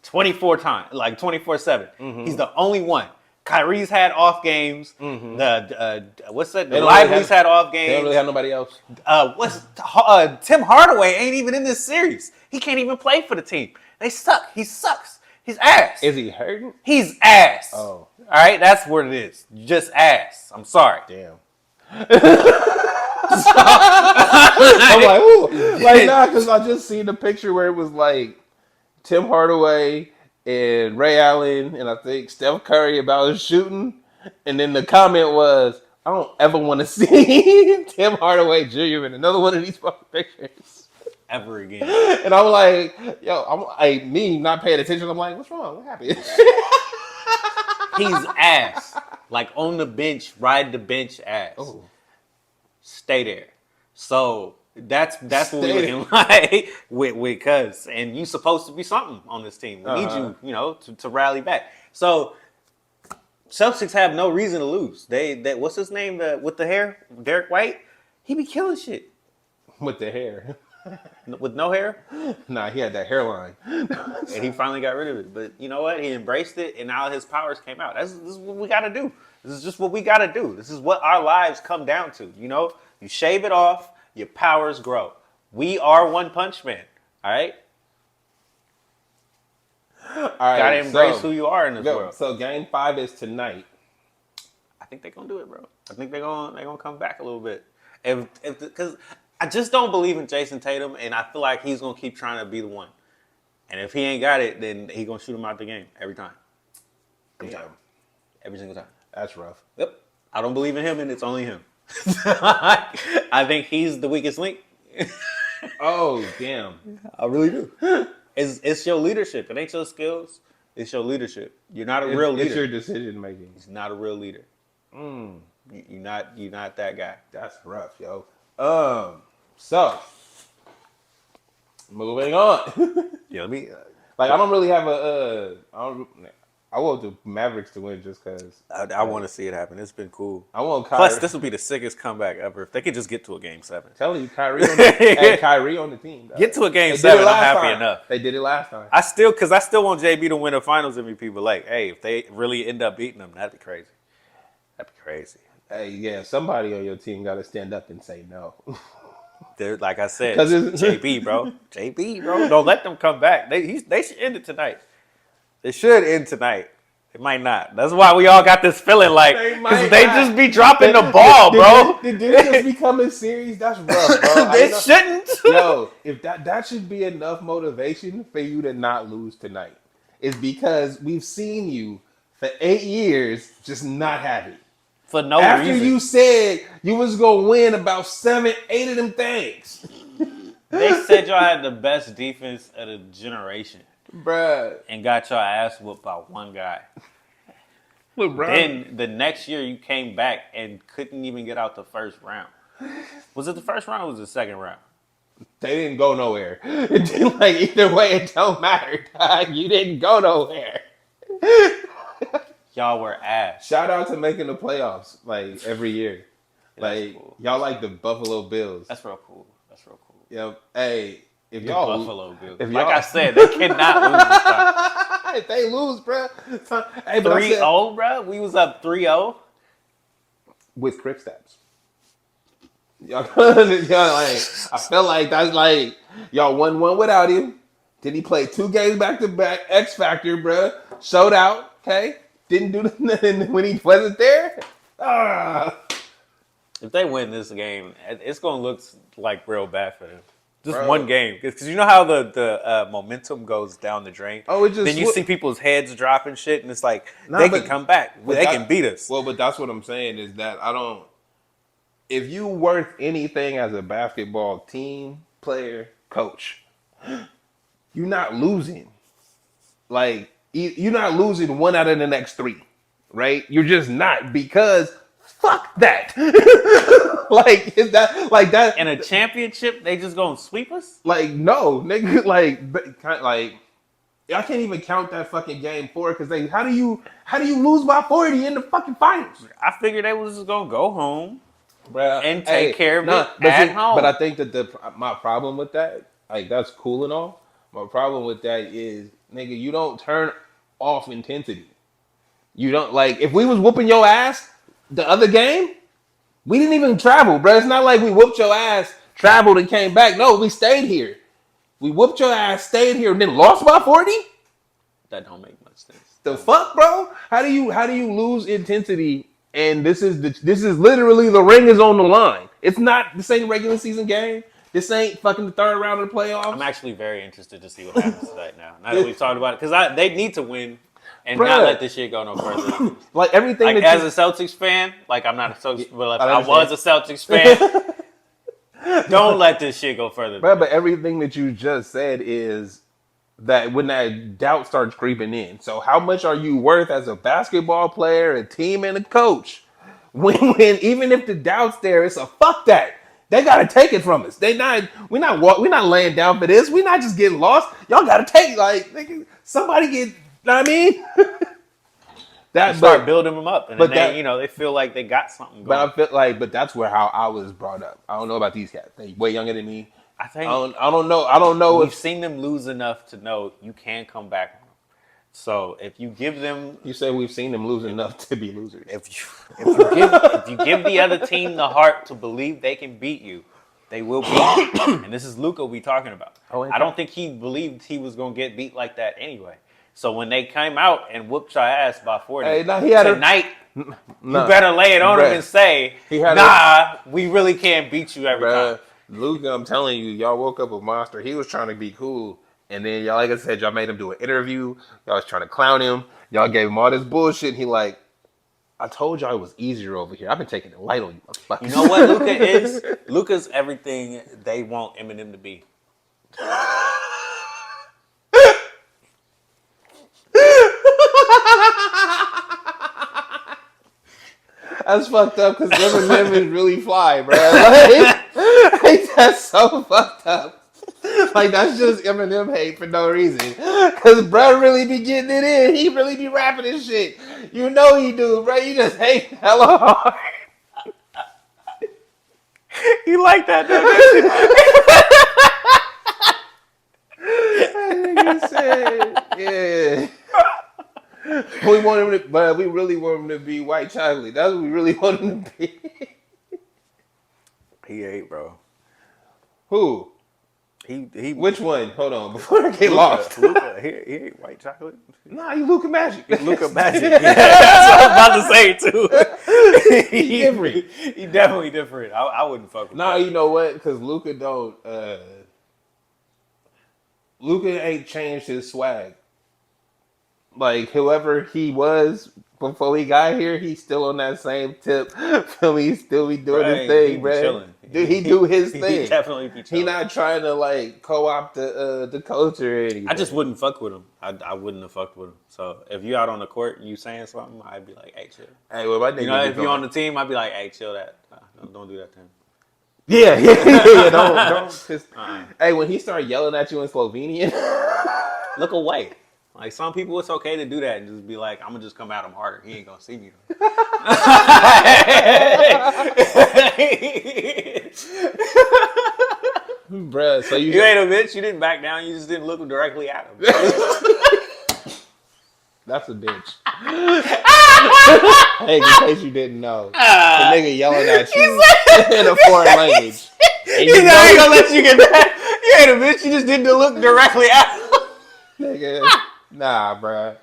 24 times, like 24/7. Mm-hmm. He's the only one. Kyrie's had off games. Mm-hmm. The Lively's had off games. They don't really have nobody else. Tim Hardaway ain't even in this series. He can't even play for the team. They suck. He sucks. He's ass. Is he hurting? He's ass. Oh. All right, that's what it is. Just ass. I'm sorry. Damn. I'm like, ooh. Like, nah, because I just seen the picture where it was like Tim Hardaway and Ray Allen and I think Steph Curry about his shooting. And then the comment was, I don't ever want to see Tim Hardaway Jr. in another one of these fucking pictures. Ever again. And I'm like, yo, me not paying attention. I'm like, what's wrong? What happened? He's ass. Like on the bench, ride the bench ass. Oh. Stay there. So That's what we're looking like with Cuz. And you supposed to be something on this team. We need you, to rally back. So Celtics have no reason to lose. They what's his name with the hair? Derek White? He be killing shit. With the hair. With no hair? Nah, he had that hairline. And he finally got rid of it. But you know what? He embraced it, and now his powers came out. This is what we got to do. This is just what we got to do. This is what our lives come down to. You shave it off, your powers grow. We are One Punch Man. All right? All right, got to embrace who you are in this world. So game 5 is tonight. I think they're going to do it, bro. I think they're going to come back a little bit. Because I just don't believe in Jason Tatum, and I feel like he's going to keep trying to be the one. And if he ain't got it, then he's going to shoot him out the game every time. Every single time. That's rough. Yep. I don't believe in him, and it's only him. I think he's the weakest link. Oh, damn. I really do. It's your leadership. It ain't your skills. It's your leadership. You're not a real leader. It's your decision making. He's not a real leader. You're not that guy. That's rough, yo. So moving on. Yeah, let me. I don't really have I want the Mavericks to win just because I want to see it happen. It's been cool. I want Kyrie. Plus, this will be the sickest comeback ever if they could just get to a game 7. Telling you, Kyrie on the team. Dog. Get to a game 7. I'm happy enough. They did it last time. I still want JB to win a Finals MVP. But hey, if they really end up beating them, that'd be crazy. That'd be crazy. Hey, yeah, somebody on your team got to stand up and say no. They're, like I said, JB, bro. JB, bro. Don't let them come back. They should end it tonight. They should end tonight. It might not. That's why we all got this feeling like, because they just be dropping the ball, bro. Did this just become a series? That's rough, bro. They shouldn't. Yo, if that should be enough motivation for you to not lose tonight. Is because we've seen you for 8 years just not have it. For no After reason. you said you was going to win about 7, 8 of them things. They said y'all had the best defense of the generation. Bruh. And got your ass whooped by one guy. Then the next year you came back and couldn't even get out the first round. Was it the first round or was it the second round? They didn't go nowhere. Either way, it don't matter. You didn't go nowhere. Y'all were ass. Shout out to making the playoffs every year. Cool. Y'all like the Buffalo Bills. That's real cool. Yep. Hey, if the y'all Buffalo Bills. Like I said, they cannot lose this time. If they lose, bro. Hey, 3-0, bro. We was up 3-0 with Kristaps. Y'all I felt like that's y'all won one without him. Then he played 2 games back to back. X Factor, bro. Showed out. Okay. Didn't do nothing when he wasn't there. If they win this game, it's gonna look like real bad for them. Just one game, because you know how the momentum goes down the drain. Oh, it just then you see people's heads dropping shit, and it's like they can come back. They can beat us. Well, but that's what I'm saying is that I don't. If you worth anything as a basketball team, player, coach, you're not losing. You're not losing 1 out of the next 3, right? You're just not, because fuck that. Is that like that in a championship? They just gonna sweep us? No, nigga. I can't even count that fucking game 4 because how do you lose by 40 in the fucking finals? I figured they was just gonna go home, bruh, and take care of it at home. But I think that my problem with that, that's cool and all. My problem with that is, nigga, you don't turn off intensity. You don't if we was whooping your ass the other game, we didn't even travel, bro. It's not like we whooped your ass, traveled, and came back. No, we stayed here. We whooped your ass, stayed here, and then lost by 40? That don't make much sense. The fuck, bro? How do you lose intensity? And this is literally the ring is on the line. It's not the same regular season game. This ain't fucking the 3rd round of the playoffs. I'm actually very interested to see what happens tonight now. Now that we've talked about it, because they need to win. And not let this shit go no further. Everything. As a Celtics fan, I'm not a Celtics, but if I was a Celtics fan, don't let this shit go further. But everything that you just said is that when that doubt starts creeping in. So how much are you worth as a basketball player, a team, and a coach? When even if the doubt's there, it's a fuck that. They gotta take it from us. We're not laying down for this. We're not just getting lost. Y'all gotta take somebody get. Know what I mean? That start building them up, and then they feel like they got something going. But I feel but that's how I was brought up. I don't know about these cats. They way younger than me. I think I don't know. We've seen them lose enough to know you can come back. So if you give them, you say we've seen them lose enough to be losers. If you give the other team the heart to believe they can beat you, they will beat you. And this is Luca we talking about. I don't think he believed he was gonna get beat like that anyway. So when they came out and whooped your ass by 40 tonight, you better lay it on him and say, we really can't beat you every time. Luca, I'm telling you, y'all woke up a monster. He was trying to be cool. And then y'all, like I said, y'all made him do an interview. Y'all was trying to clown him. Y'all gave him all this bullshit. And he like, I told y'all it was easier over here. I've been taking it light on you. You know what Luca is? Luca's everything they want Eminem to be. That's fucked up because Eminem is really fly, bro. Like, that's so fucked up. Like, that's just Eminem hate for no reason. Because bro really be getting it in. He really be rapping this shit. You know he do, bro. You just hate hella hard. You like that, though, yeah. We want him to, but we really want him to be white chocolate. That's what we really want him to be. He ate, bro. Who? He. Which one? Hold on, before I get lost. Luca, he ate white chocolate. Nah, you Luca Magic. Luca Magic. Yeah, that's what I was about to say too. He different. He definitely different. I wouldn't fuck with. Nah, you know what? Because Luca don't. Luca ain't changed his swag. Like whoever he was before he got here, he's still on that same tip. Feel me? He still be doing his thing, bro. Dude, he do his thing. He definitely be chilling. He not trying to like co-opt the culture or anything. I just wouldn't fuck with him. I wouldn't have fucked with him. So if you out on the court and you saying something, I'd be like, hey, chill. Hey, well, my nigga, if you on the team, I'd be like, hey, chill that. Don't do that to him. Yeah. Don't. Hey, when he started yelling at you in Slovenian, look away. Like some people, it's okay to do that and just be like, I'm gonna just come at him harder. He ain't gonna see me. Bruh, so you ain't a bitch. You didn't back down. You just didn't look directly at him. That's a bitch. Hey, in case you didn't know, the nigga yelling at you in a foreign language. He's not ain't gonna let you get that. You ain't a bitch. You just didn't look directly at him. Nigga. Nah, bro.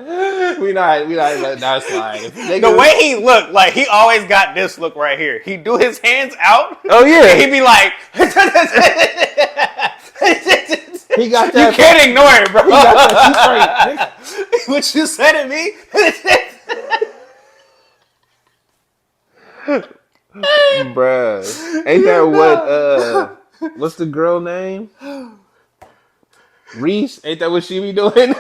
We not letting that slide. The way he looked, like he always got this look right here. He do his hands out. Oh yeah. He'd be like, he got that. You can't ignore it, bro. He got that. What you said to me? Bruh. Ain't that what's the girl name? Reese, ain't that what she be doing?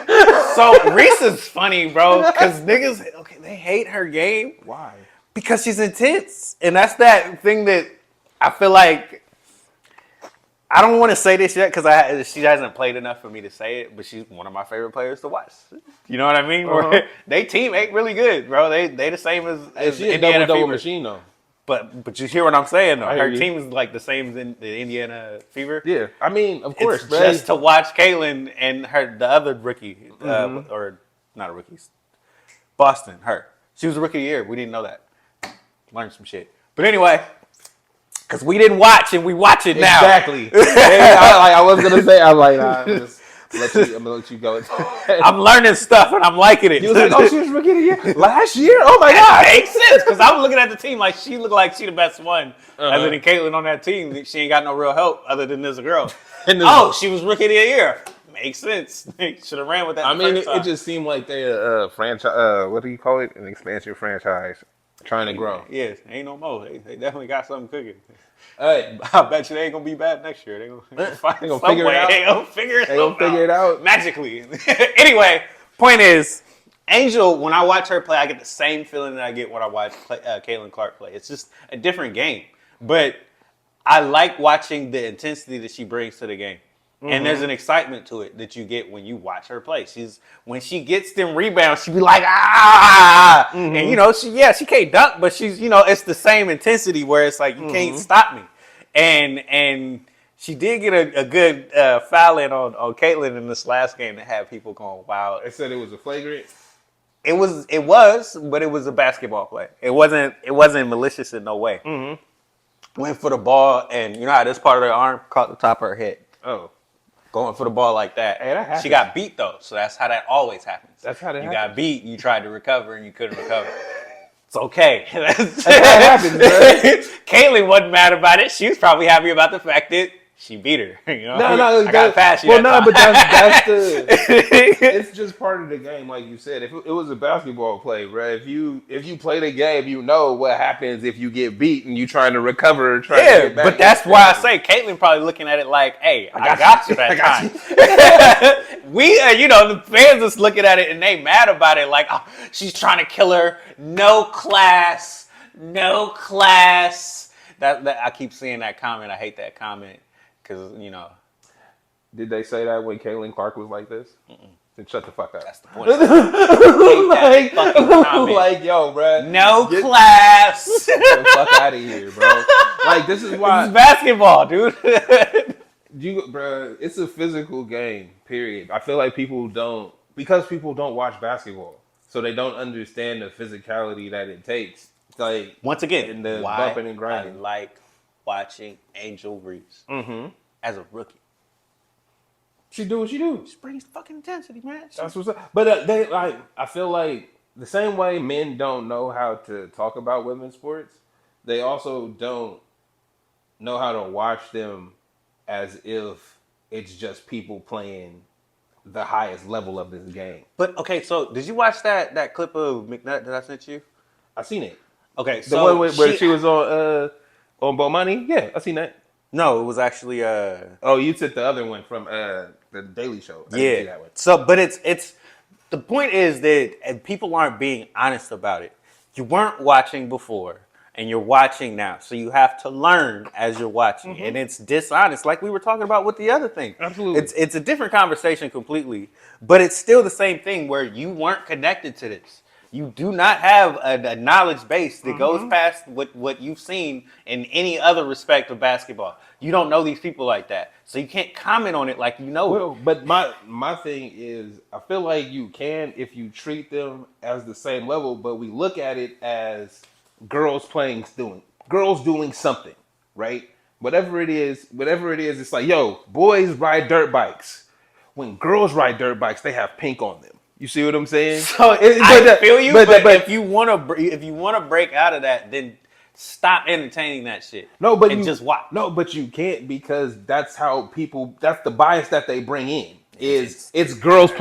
So Reese is funny, bro, because niggas, they hate her game. Why? Because she's intense, and that's that thing that I feel like I don't want to say this yet because she hasn't played enough for me to say it. But she's one of my favorite players to watch. You know what I mean? Uh-huh. They team ain't really good, bro. They the same as she Indiana a double Fever. machine though. But you hear what I'm saying, though. Her you. team is like the same as the Indiana Fever. Yeah, I mean, of course, it's just to watch Caitlin and the other rookie, or not a rookie, Boston. She was a rookie of the year. We didn't know that. Learned some shit. But anyway, because we didn't watch and we watch it now. Exactly. I was gonna say, I'm like, nah, I'm gonna let you go. I'm learning stuff and I'm liking it. You was like, oh, she was rookie of the year last year. Oh my god, makes sense because I'm looking at the team like she looked like she the best one. Other than Caitlin on that team, she ain't got no real help other than this girl. She was rookie of the year. Makes sense. They should have ran with that. I mean, it just seemed like they franchise. What do you call it? An expansion franchise trying to grow. Yes, ain't no more. They definitely got something cooking. Hey, I bet you they ain't gonna be bad next year. They gonna figure it out. They gonna figure it out magically. Anyway, point is, Angel. When I watch her play, I get the same feeling that I get when I watch Caitlin Clark play. It's just a different game. But I like watching the intensity that she brings to the game. And there's an excitement to it that you get when you watch her play. When she gets them rebounds, she be like, ah, and she can't dunk, but she's, it's the same intensity where it's like, you can't stop me. And she did get a good foul in on Caitlyn in this last game that had people going wild. They said it was a flagrant. It was, but it was a basketball play. It wasn't malicious in no way. Went for the ball, and you know how this part of her arm caught the top of her head. Oh. Going for the ball like that. Hey, that happens. She got beat, though, so that's how that always happens. That's how that happens. You got beat, you tried to recover, and you couldn't recover. It's okay. That's how it happens, bro. Caitlyn wasn't mad about it. She was probably happy about the fact that she beat her. I got past you. Well, no, but that's it's just part of the game, like you said. If it was a basketball play, bro, if you play the game, you know what happens if you get beat and you trying to recover. To get back. But that's why I say Caitlyn probably looking at it like, "Hey, I got you that time." The fans just looking at it and they mad about it, like, "Oh, she's trying to kill her." No class. That I keep seeing that comment. I hate that comment. Because, Did they say that when Caitlin Clark was like this? Then shut the fuck up. That's the point. like, yo, bro. Class. Get the fuck out of here, bro. Like, this is why. It's basketball, dude. Bro, it's a physical game, period. I feel like people don't watch basketball. So they don't understand the physicality that it takes. Like, once again, in the why bumping and grinding. I like watching Angel Reese as a rookie. She do what she do. She brings fucking intensity, man. That's what's up. But I feel like the same way men don't know how to talk about women's sports, they also don't know how to watch them as if it's just people playing the highest level of this game. But okay, so did you watch that clip of McNutt that I sent you? I seen it. Okay, the one where she was on Bomani? Yeah, I seen that. No, it was actually Oh, you took the other one from the Daily Show. I didn't see that one. So, but it's the point is that people aren't being honest about it. You weren't watching before, and you're watching now. So you have to learn as you're watching, and it's dishonest, like we were talking about with the other thing. Absolutely, it's a different conversation completely, but it's still the same thing where you weren't connected to this. You do not have a knowledge base that goes past what you've seen in any other respect of basketball. You don't know these people like that. So you can't comment on it like you know it. But my thing is, I feel like you can if you treat them as the same level, but we look at it as girls doing something, right? Whatever it is, it's like, yo, boys ride dirt bikes. When girls ride dirt bikes, they have pink on them. You see what I'm saying? So I feel you, but if you want to break out of that, then stop entertaining that shit. Just watch. No, but you can't, because that's how people. That's the bias that they bring in. It's girls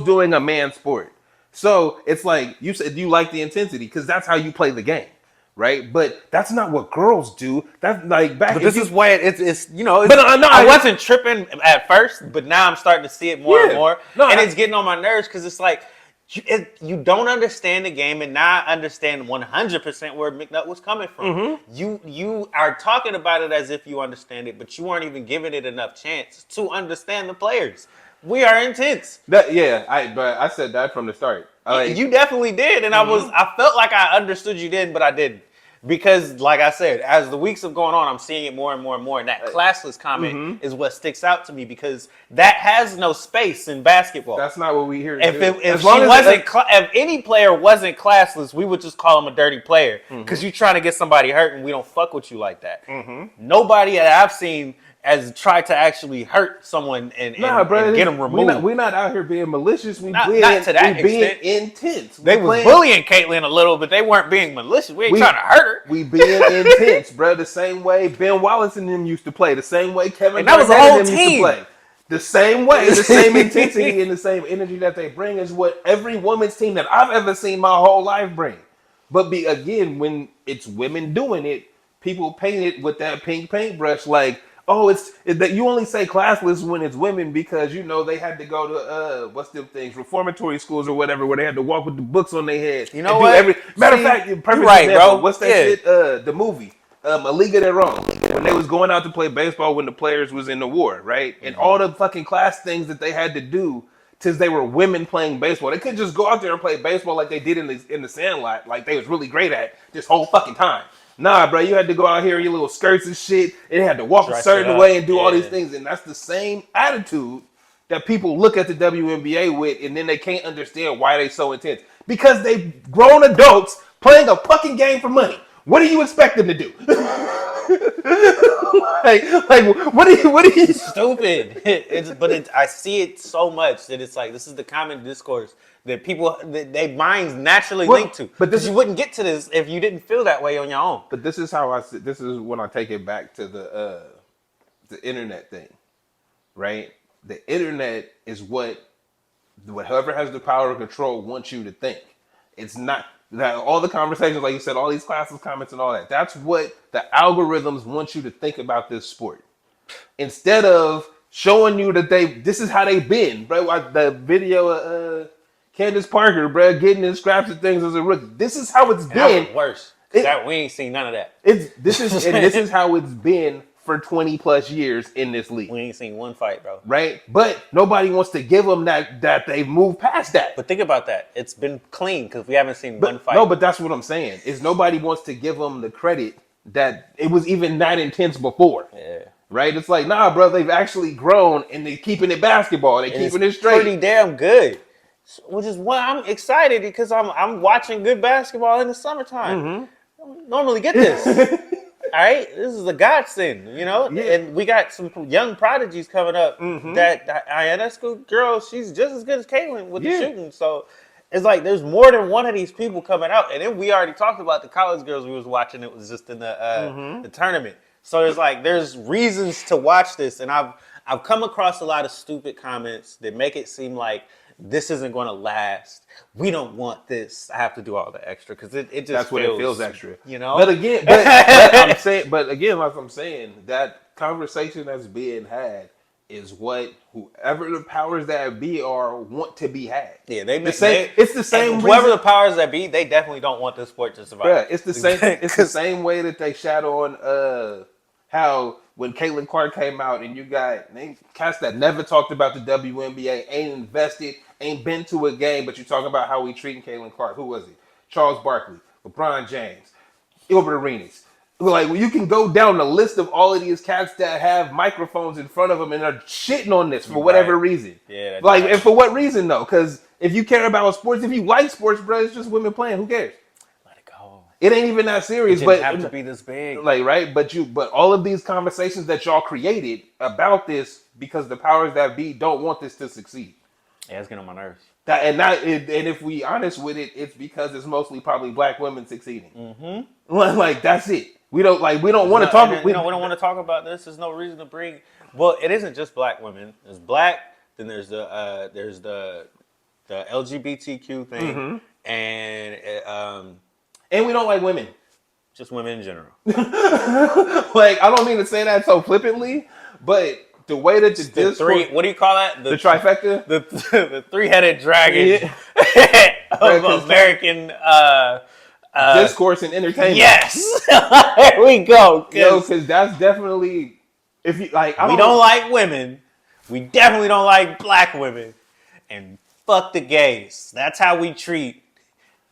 doing a man's sport. So it's like you said, you like the intensity because that's how you play the game. Right, but that's not what girls do. That's like back. But this is why it's But I wasn't tripping at first, but now I'm starting to see it more and more, it's getting on my nerves because it's like you don't understand the game, and now I understand 100% where McNutt was coming from. You are talking about it as if you understand it, but you weren't even giving it enough chance to understand the players. We are intense. But I said that from the start. You definitely did, and I felt like I understood you then, but I didn't. Because, like I said, as the weeks have gone on, I'm seeing it more and more and more. And that classless comment is what sticks out to me, because that has no space in basketball. That's not what we hear. If any player wasn't classless, we would just call him a dirty player, because you're trying to get somebody hurt, and we don't fuck with you like that. Nobody that I've seen has tried to actually hurt someone and get them removed. We're not out here being malicious. Not to that extent. Intense. They was bullying Caitlyn a little, but they weren't being malicious. We ain't trying to hurt her. We being intense, bro. The same way Ben Wallace and them used to play. The same way Kevin Durant and them used to play. The same way, the same intensity and the same energy that they bring is what every women's team that I've ever seen my whole life bring. But again, when it's women doing it, people paint it with that pink paintbrush like, oh, it's that you only say classless when it's women because they had to go to what's them things, reformatory schools or whatever, where they had to walk with the books on their head. You know what? Matter of fact, perfect right, example. Bro. What's that shit? The movie A Liga de Rome, when they was going out to play baseball when the players was in the war, right? And all the fucking class things that they had to do since they were women playing baseball. They couldn't just go out there and play baseball like they did in the Sandlot, like they was really great at this whole fucking time. Nah, bro, you had to go out here in your little skirts and shit, and they had to walk a certain way and do all these things, and that's the same attitude that people look at the WNBA with, and then they can't understand why they so intense. Because they grown adults playing a fucking game for money. What do you expect them to do? what do you? Stupid. I see it so much that it's like this is the common discourse that people their minds naturally link to. But you wouldn't get to this if you didn't feel that way on your own. But this is how this is when I take it back to the internet thing, right? The internet is whoever has the power of control wants you to think. It's not that all the conversations, like you said, all these classes, comments, and all that. That's what the algorithms want you to think about this sport. Instead of showing you that this is how they've been, bro. The video of Candace Parker, bro, getting in scraps of things as a rookie. This is how it's been. That was worse. We ain't seen none of that. This is how it's been for 20 plus years in this league. We ain't seen one fight, bro. Right? But nobody wants to give them that they've moved past that. But think about that. It's been clean because we haven't seen one fight. No, but that's what I'm saying. Is nobody wants to give them the credit that it was even that intense before. Yeah. Right? It's like, nah, bro, they've actually grown and they're keeping it basketball. They're keeping it straight. Pretty damn good. Which is why I'm excited because I'm watching good basketball in the summertime. Mm-hmm. I don't normally get this. All right, this is a godsend, you know, and we got some young prodigies coming up. Mm-hmm. That Ionescu girl, she's just as good as Caitlin with the shooting. So it's like there's more than one of these people coming out. And then we already talked about the college girls we was watching. It was just in the tournament. So there's reasons to watch this, and I've come across a lot of stupid comments that make it seem like this isn't going to last. We don't want this. I have to do all the extra because it just that's what it feels extra, you know. But again, like I'm saying, that conversation that's being had is what whoever the powers that be are want to be had. Yeah, it's the same. Whoever the powers that be, they definitely don't want this sport to survive. Bruh, it's the same. It's the same way that they shat on how when Caitlin Clark came out and you got cats that never talked about the WNBA, ain't invested, ain't been to a game, but you talking about how we treating Caitlin Clark. Who was it? Charles Barkley, LeBron James, Gilbert Arenas. Like, you can go down the list of all of these cats that have microphones in front of them and are shitting on this for whatever reason. Yeah. And for what reason though? Because if you care about sports, if you like sports, bro, it's just women playing. Who cares? It ain't even that serious, but have to be this big, right? But all of these conversations that y'all created about this because the powers that be don't want this to succeed. Yeah, it's getting on my nerves. And if we honest with it, it's because it's mostly probably black women succeeding. Mm-hmm. Like that's it. We don't want to talk. We don't want to talk about this. There's no reason to bring. Well, it isn't just black women. There's black. Then there's the LGBTQ thing, and we don't like women. Just women in general. Like, I don't mean to say that so flippantly, but the way that the three, what do you call that? The trifecta? The three-headed dragon of American discourse and entertainment. Yes! There we go. Because that's definitely, if you like, we don't like women. We definitely don't like black women. And fuck the gays. That's how we treat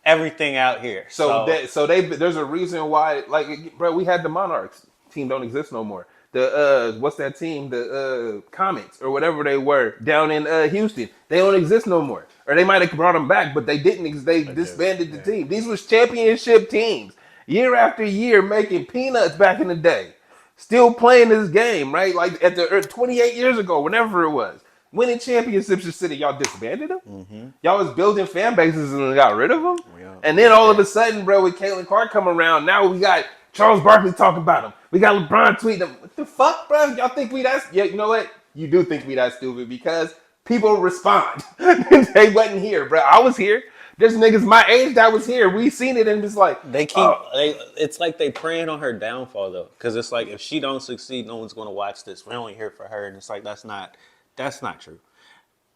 everything out here. There's a reason why, like, bro, we had the Monarchs. Team don't exist no more. The what's that team? The Comets or whatever they were down in Houston. They don't exist no more. Or they might have brought them back, but they didn't. They disbanded the team. These was championship teams, year after year, making peanuts back in the day. Still playing this game, right? Like at the 28 years ago, whenever it was. Winning championships in City, y'all disbanded them. Mm-hmm. Y'all was building fan bases and got rid of them. Yeah. And then all of a sudden, bro, with Caitlin Clark coming around, now we got Charles Barkley talking about him. We got LeBron tweeting him. What the fuck, bro? Y'all think we that? Yeah, you know what? You do think we that stupid because people respond. They wasn't here, bro. I was here. There's niggas my age that was here. We seen it and it's like they keep. It's like they preying on her downfall though, because it's like if she don't succeed, no one's going to watch this. We're only here for her, and it's like that's not true.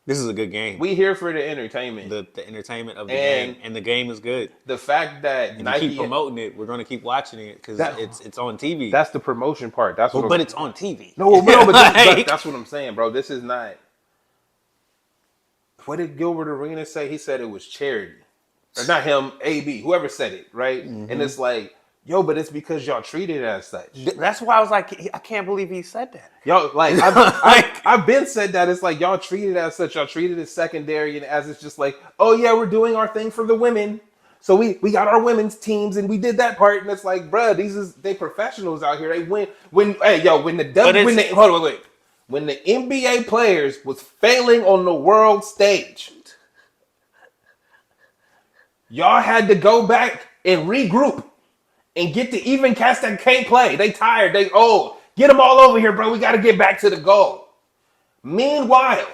This is a good game. We here for the entertainment. The entertainment of the And game, and the game is good. The fact that And Nike you keep promoting it, we're gonna keep watching it because it's on TV. That's the promotion part. That's what. But it's on TV. No, but that's what I'm saying, bro. This is not. What did Gilbert Arenas say? He said it was charity, or not him. AB, whoever said it, right? Mm-hmm. And it's like, yo, but it's because y'all treat it as such. That's why I was like, I can't believe he said that. Y'all like, I've been said that. It's like y'all treat it as such. Y'all treat it as secondary, and as it's just like, oh yeah, we're doing our thing for the women. So we got our women's teams and we did that part, and it's like, bruh, they professionals out here. They win when the NBA players was failing on the world stage, y'all had to go back and regroup and get the even cast that can't play. They tired. They old. Get them all over here, bro. We got to get back to the goal. Meanwhile,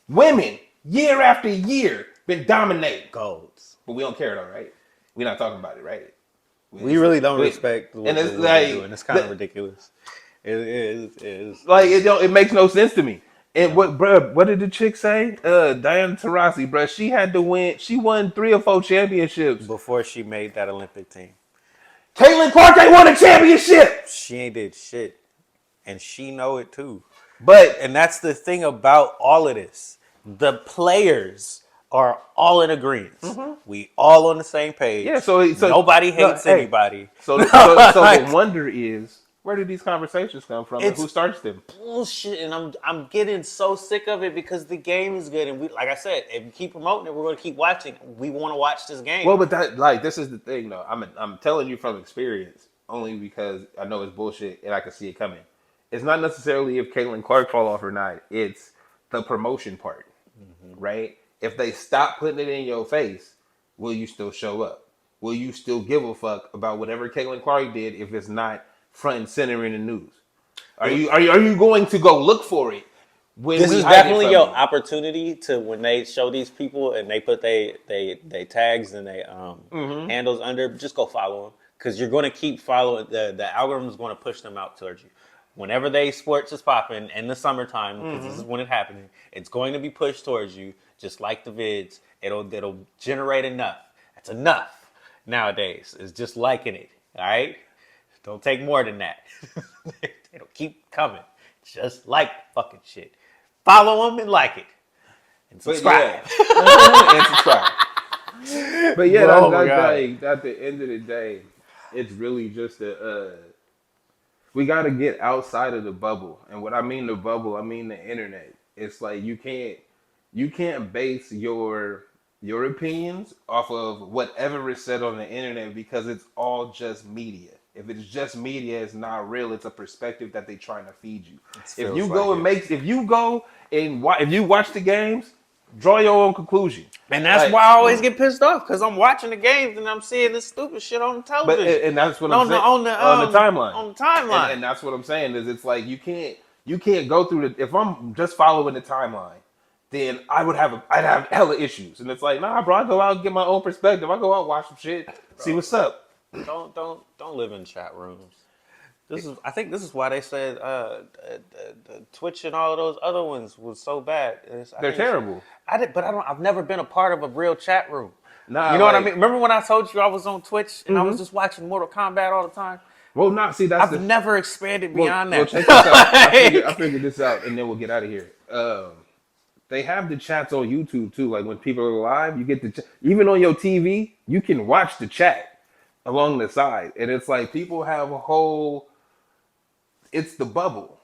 women year after year been dominating golds, but we don't care though, right? We're not talking about it, right? We really don't respect what it's they're doing. It's kind of ridiculous. It is like it makes no sense to me. And what did the chick say? Diana Taurasi, bro. She had to win. She won 3 or 4 championships before she made that Olympic team. Caitlin Clark ain't won a championship. She ain't did shit, and she know it too. And that's the thing about all of this. The players are all in agreement. Mm-hmm. We all on the same page. Yeah. So nobody hates anybody. So the wonder is, where did these conversations come from, and who starts them? Bullshit, and I'm getting so sick of it because the game is good, and we, like I said, if you keep promoting it, we're going to keep watching. We want to watch this game. Well, but this is the thing, though. I'm telling you from experience, only because I know it's bullshit and I can see it coming. It's not necessarily if Caitlin Clark fall off or not. It's the promotion part, right? If they stop putting it in your face, will you still show up? Will you still give a fuck about whatever Caitlin Clark did if it's not front and center in the news? Are you going to go look for it? This is definitely your opportunity to, when they show these people and they put they tags and they handles under, just go follow them, because you're going to keep following. The algorithm is going to push them out towards you. Whenever sports is popping in the summertime, because this is when it's happening, it's going to be pushed towards you, just like the vids. It'll generate enough. That's enough nowadays. It's just liking it. All right. Don't take more than that. It'll keep coming. Just like fucking shit. Follow them and like it. And subscribe. And subscribe. But yeah, at the end of the day, it's really just we got to get outside of the bubble. And what I mean the bubble, I mean the internet. It's like you can't base your opinions off of whatever is said on the internet, because it's all just media. If it's just media, it's not real. It's a perspective that they're trying to feed you. If you watch the games, draw your own conclusion. And that's why I always get pissed off, because I'm watching the games and I'm seeing this stupid shit on television. And that's what I'm saying. On the timeline. On the timeline. And that's what I'm saying is, it's like you can't go through if I'm just following the timeline, then I'd have hella issues. And it's like, nah, bro, I go out and get my own perspective. I go out, watch some shit, see what's up. Don't live in chat rooms. I think this is why they said Twitch and all of those other ones was so bad. They're terrible. I've never been a part of a real chat room. Nah, you know what I mean? Remember when I told you I was on Twitch and I was just watching Mortal Kombat all the time? Well, not see I've never expanded beyond that. Well, check this out. I figured this out, and then we'll get out of here. They have the chats on YouTube too. Like when people are live, you get even on your TV, you can watch the chat along the side, and it's like people have a whole. It's the bubble,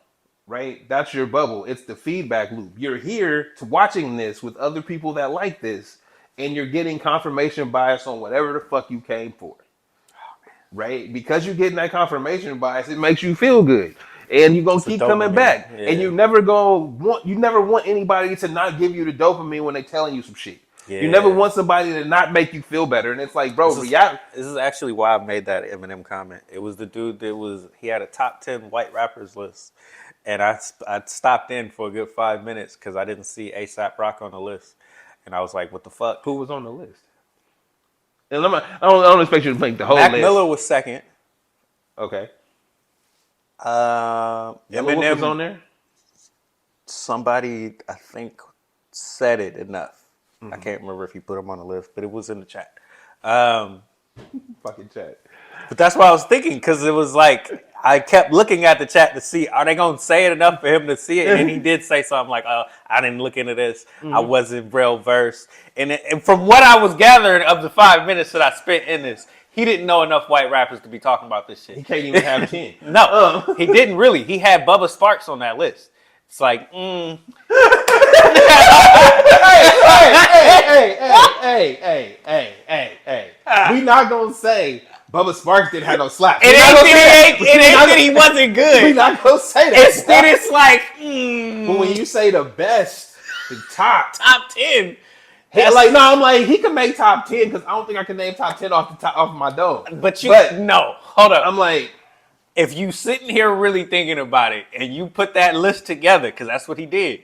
right? That's your bubble. It's the feedback loop. You're here to watching this with other people that like this, and you're getting confirmation bias on whatever the fuck you came for. Right? Because you're getting that confirmation bias, it makes you feel good. And you're gonna keep coming back. Yeah. And you never want anybody to not give you the dopamine when they're telling you some shit. Yeah. You never want somebody to not make you feel better. And it's like, bro, this is actually why I made that Eminem comment. It was the dude he had a top 10 white rappers list. And I stopped in for a good 5 minutes because I didn't see A$AP Rock on the list. And I was like, what the fuck? Who was on the list? And I don't expect you to make the whole list. Mac Miller was second. Okay. Eminem was on there. Somebody, I think, said it enough. I can't remember if he put them on the list, but it was in the chat. Fucking chat. But that's what I was thinking, because it was like, I kept looking at the chat to see, are they going to say it enough for him to see it? And then he did say something like, oh, I didn't look into this. I wasn't real versed. And from what I was gathering of the 5 minutes that I spent in this, he didn't know enough white rappers to be talking about this shit. He can't even have 10. No, he didn't really. He had Bubba Sparks on that list. It's like, hey. We not gonna say Bubba Sparks didn't have no slaps. It ain't that he wasn't good. We not gonna say that. Instead, it's like, But when you say the best, the top 10. I'm like, he can make top 10 because I don't think I can name top 10 off my dome. But no, hold up. I'm like, if you sitting here really thinking about it and you put that list together, because that's what he did.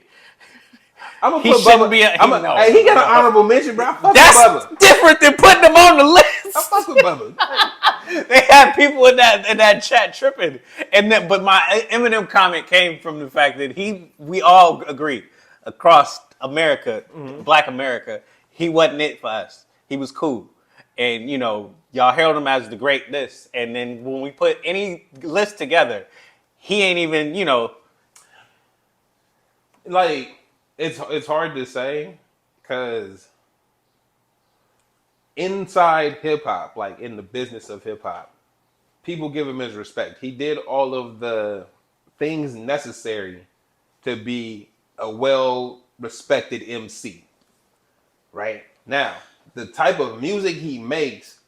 I'm gonna He put shouldn't Bubba. be Hey, he got an honorable mention, bro. I fuck with That's Bubba. different than putting him on the I list. fuck with Bubba. They had people in that chat tripping, but my Eminem comment came from the fact that we all agree across America, Black America, he wasn't it for us. He was cool, and y'all hailed him as the great this, and then when we put any list together, he ain't even Like, it's hard to say because inside hip hop, like in the business of hip hop, people give him his respect. He did all of the things necessary to be a well-respected MC. Right? Now, the type of music he makes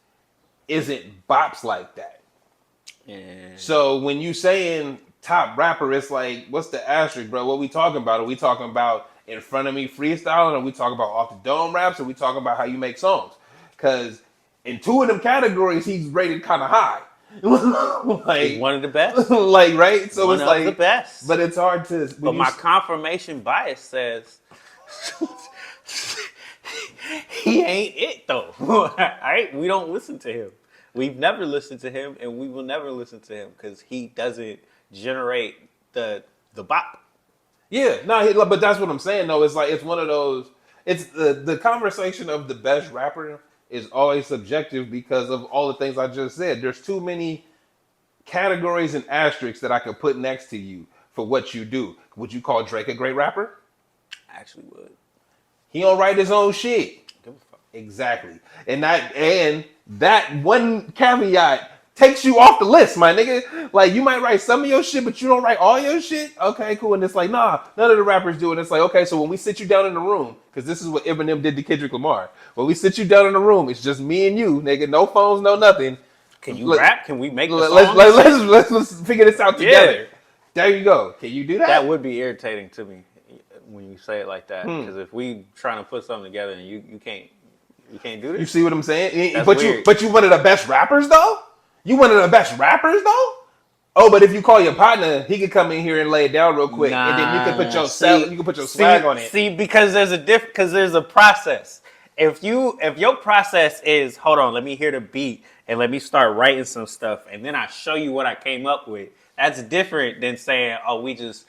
isn't bops like that. Yeah. So when you saying top rapper, it's like, what's the asterisk, bro? What we talking about? Are we talking about in front of me freestyling? Are we talking about off the dome raps? Are we talking about how you make songs? Because in 2 of them categories, he's rated kind of high. Like one of the best. Like, right? So one it's like the best. But it's hard to. But my confirmation bias says he ain't it though. All right, we don't listen to him. We've never listened to him, and we will never listen to him because he doesn't generate the bop. Yeah, no, but that's what I'm saying though. It's like it's one of those. It's the conversation of the best rapper is always subjective because of all the things I just said. There's too many categories and asterisks that I could put next to you for what you do. Would you call Drake a great rapper? I actually would. He don't write his own shit. Give a fuck. Exactly. And that one caveat takes you off the list, my nigga. Like, you might write some of your shit, but you don't write all your shit? Okay, cool. And it's like, nah, none of the rappers do it. It's like, okay, so when we sit you down in the room, because this is what Eminem did to Kendrick Lamar. When we sit you down in the room, it's just me and you, nigga. No phones, no nothing. Can you rap? Can we make the song? Let's figure this out together. Yeah. There you go. Can you do that? That would be irritating to me when you say it like that. Because if we trying to put something together and you can't do this. You see what I'm saying? That's but weird. you one of the best rappers though? You one of the best rappers though? Oh, but if you call your partner, he could come in here and lay it down real quick, and then you can put your swag on it. See, because there's a process. If your process is, hold on, let me hear the beat and let me start writing some stuff, and then I show you what I came up with. That's different than saying, oh, we just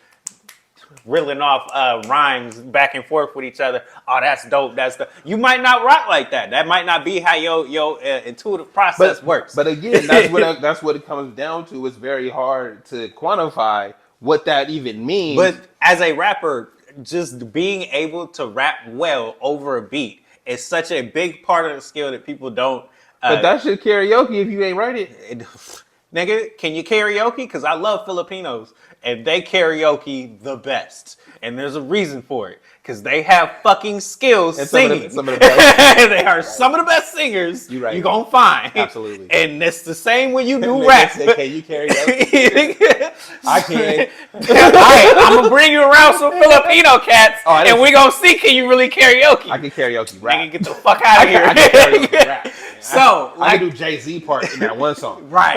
reeling off rhymes back and forth with each other. Oh, that's dope. That's dope. You might not rock like that. That might not be how your intuitive process works. But again, that's what it comes down to. It's very hard to quantify what that even means. But as a rapper, just being able to rap well over a beat is such a big part of the skill that people don't. But that shit karaoke if you ain't write it. Nigga, can you karaoke? Because I love Filipinos, and they karaoke the best. And there's a reason for it. Because they have fucking skills and singing. Some of the best. They are some of the best singers you're going to find. Absolutely. And it's the same when you do rap. Say, can you karaoke? I can. All right, I'm going to bring you around some Filipino cats, and we're going to see can you really karaoke. I can karaoke rap. Nigga, get the fuck out of here. I can karaoke rap. Man. So, I can do Jay-Z part in that one song. Right.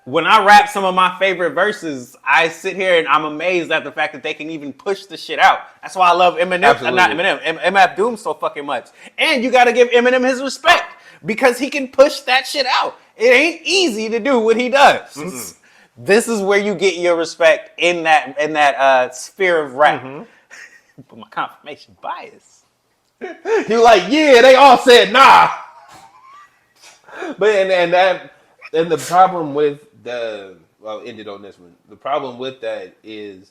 When I rap some of my favorite verses, I sit here and I'm amazed at the fact that they can even push the shit out. That's why I love Eminem, not Eminem, MF Doom so fucking much. And you got to give Eminem his respect because he can push that shit out. It ain't easy to do what he does. Mm-mm. This is where you get your respect in that sphere of rap. Mm-hmm. But my confirmation bias. You like, yeah, they all said nah. But and the problem with I'll end it on this one. The problem with that is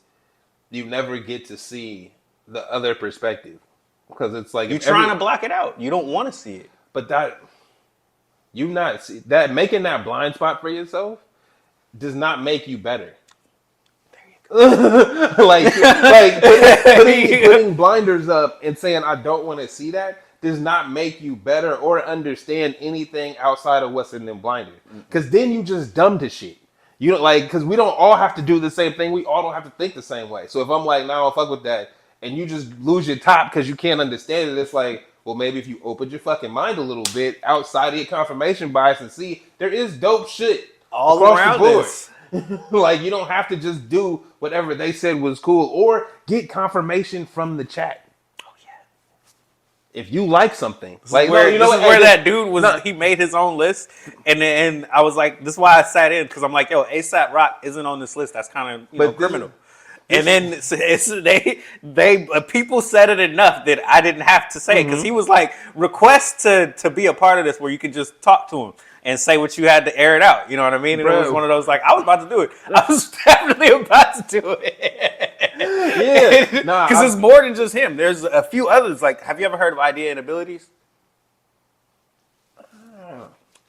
you never get to see the other perspective because it's like You're trying to block it out. You don't want to see it. But that you not see that making that blind spot for yourself does not make you better. like putting blinders up and saying I don't want to see that does not make you better or understand anything outside of what's in them blinders. Because then you just dumb to shit. You don't because we don't all have to do the same thing. We all don't have to think the same way. So if I'm like, nah, I'll fuck with that, and you just lose your top because you can't understand it, it's like, well, maybe if you open your fucking mind a little bit outside of your confirmation bias and see there is dope shit all across around the board. this. Like you don't have to just do whatever they said was cool or get confirmation from the chat. Oh yeah. If you like something, This is where that dude was. He made his own list, and I was like, "This is why I sat in because I'm like, yo, ASAP Rock isn't on this list. That's kind of criminal." And then they people said it enough that I didn't have to say it because he was like, request to be a part of this where you can just talk to him and say what you had to air it out. You know what I mean? And it was one of those like, I was about to do it. I was definitely about to do it. Yeah. Because it's more than just him. There's a few others. Like, have you ever heard of Idea and Abilities?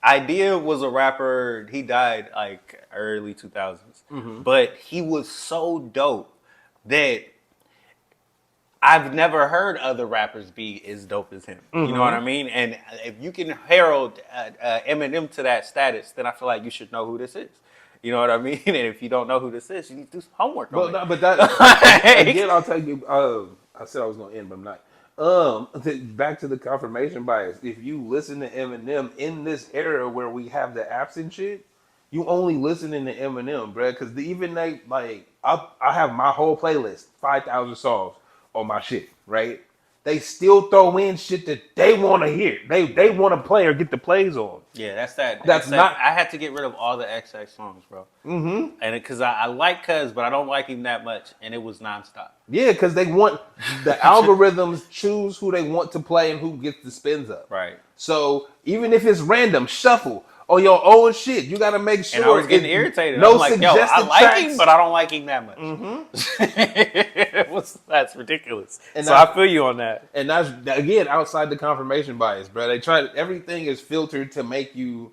Idea was a rapper. He died like early 2000s. But he was so dope that I've never heard other rappers be as dope as him. You know what I mean? And if you can herald Eminem to that status, then I feel like you should know who this is. You know what I mean? And if you don't know who this is, you need to do some homework on it. But that again, I'll tell you. I said I was going to end, but I'm not. Back to the confirmation bias. If you listen to Eminem in this era where we have the apps and shit, you only listening to Eminem, bro. Because I have my whole playlist, 5,000 songs on my shit, right? They still throw in shit that they want to hear. They want to play or get the plays on. Yeah, that's not. I had to get rid of all the XX songs, bro. And because I like Cuz, but I don't like him that much, and it was nonstop. Yeah, because they want the algorithms choose who they want to play and who gets the spins up. Right. So even if it's random, shuffle on your own shit. You got to make sure. And I was getting irritated. No I'm like, yo, I like him, but I don't like him that much. That's ridiculous. And so I feel you on that. And that's, again, outside the confirmation bias, bro. They try everything is filtered to make you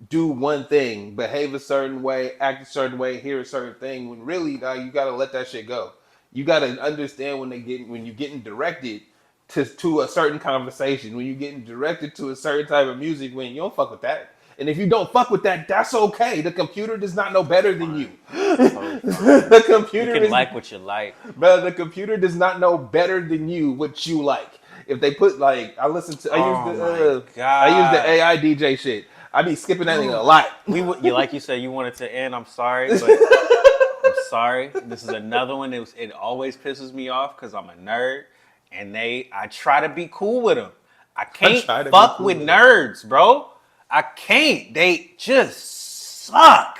do one thing, behave a certain way, act a certain way, hear a certain thing. When really, you got to let that shit go. You got to understand when you're getting directed to a certain conversation, when you're getting directed to a certain type of music, when you don't fuck with that. And if you don't fuck with that, that's okay. The computer does not know better than you. The computer you can like what you like. But the computer does not know better than you what you like. If they put I use the AI DJ shit. I be skipping that thing a lot. Like you said, you wanted to end. I'm sorry, but I'm sorry. This is another one. It always pisses me off because I'm a nerd, and I try to be cool with them. I can't fuck with nerds, bro. I can't. They just suck.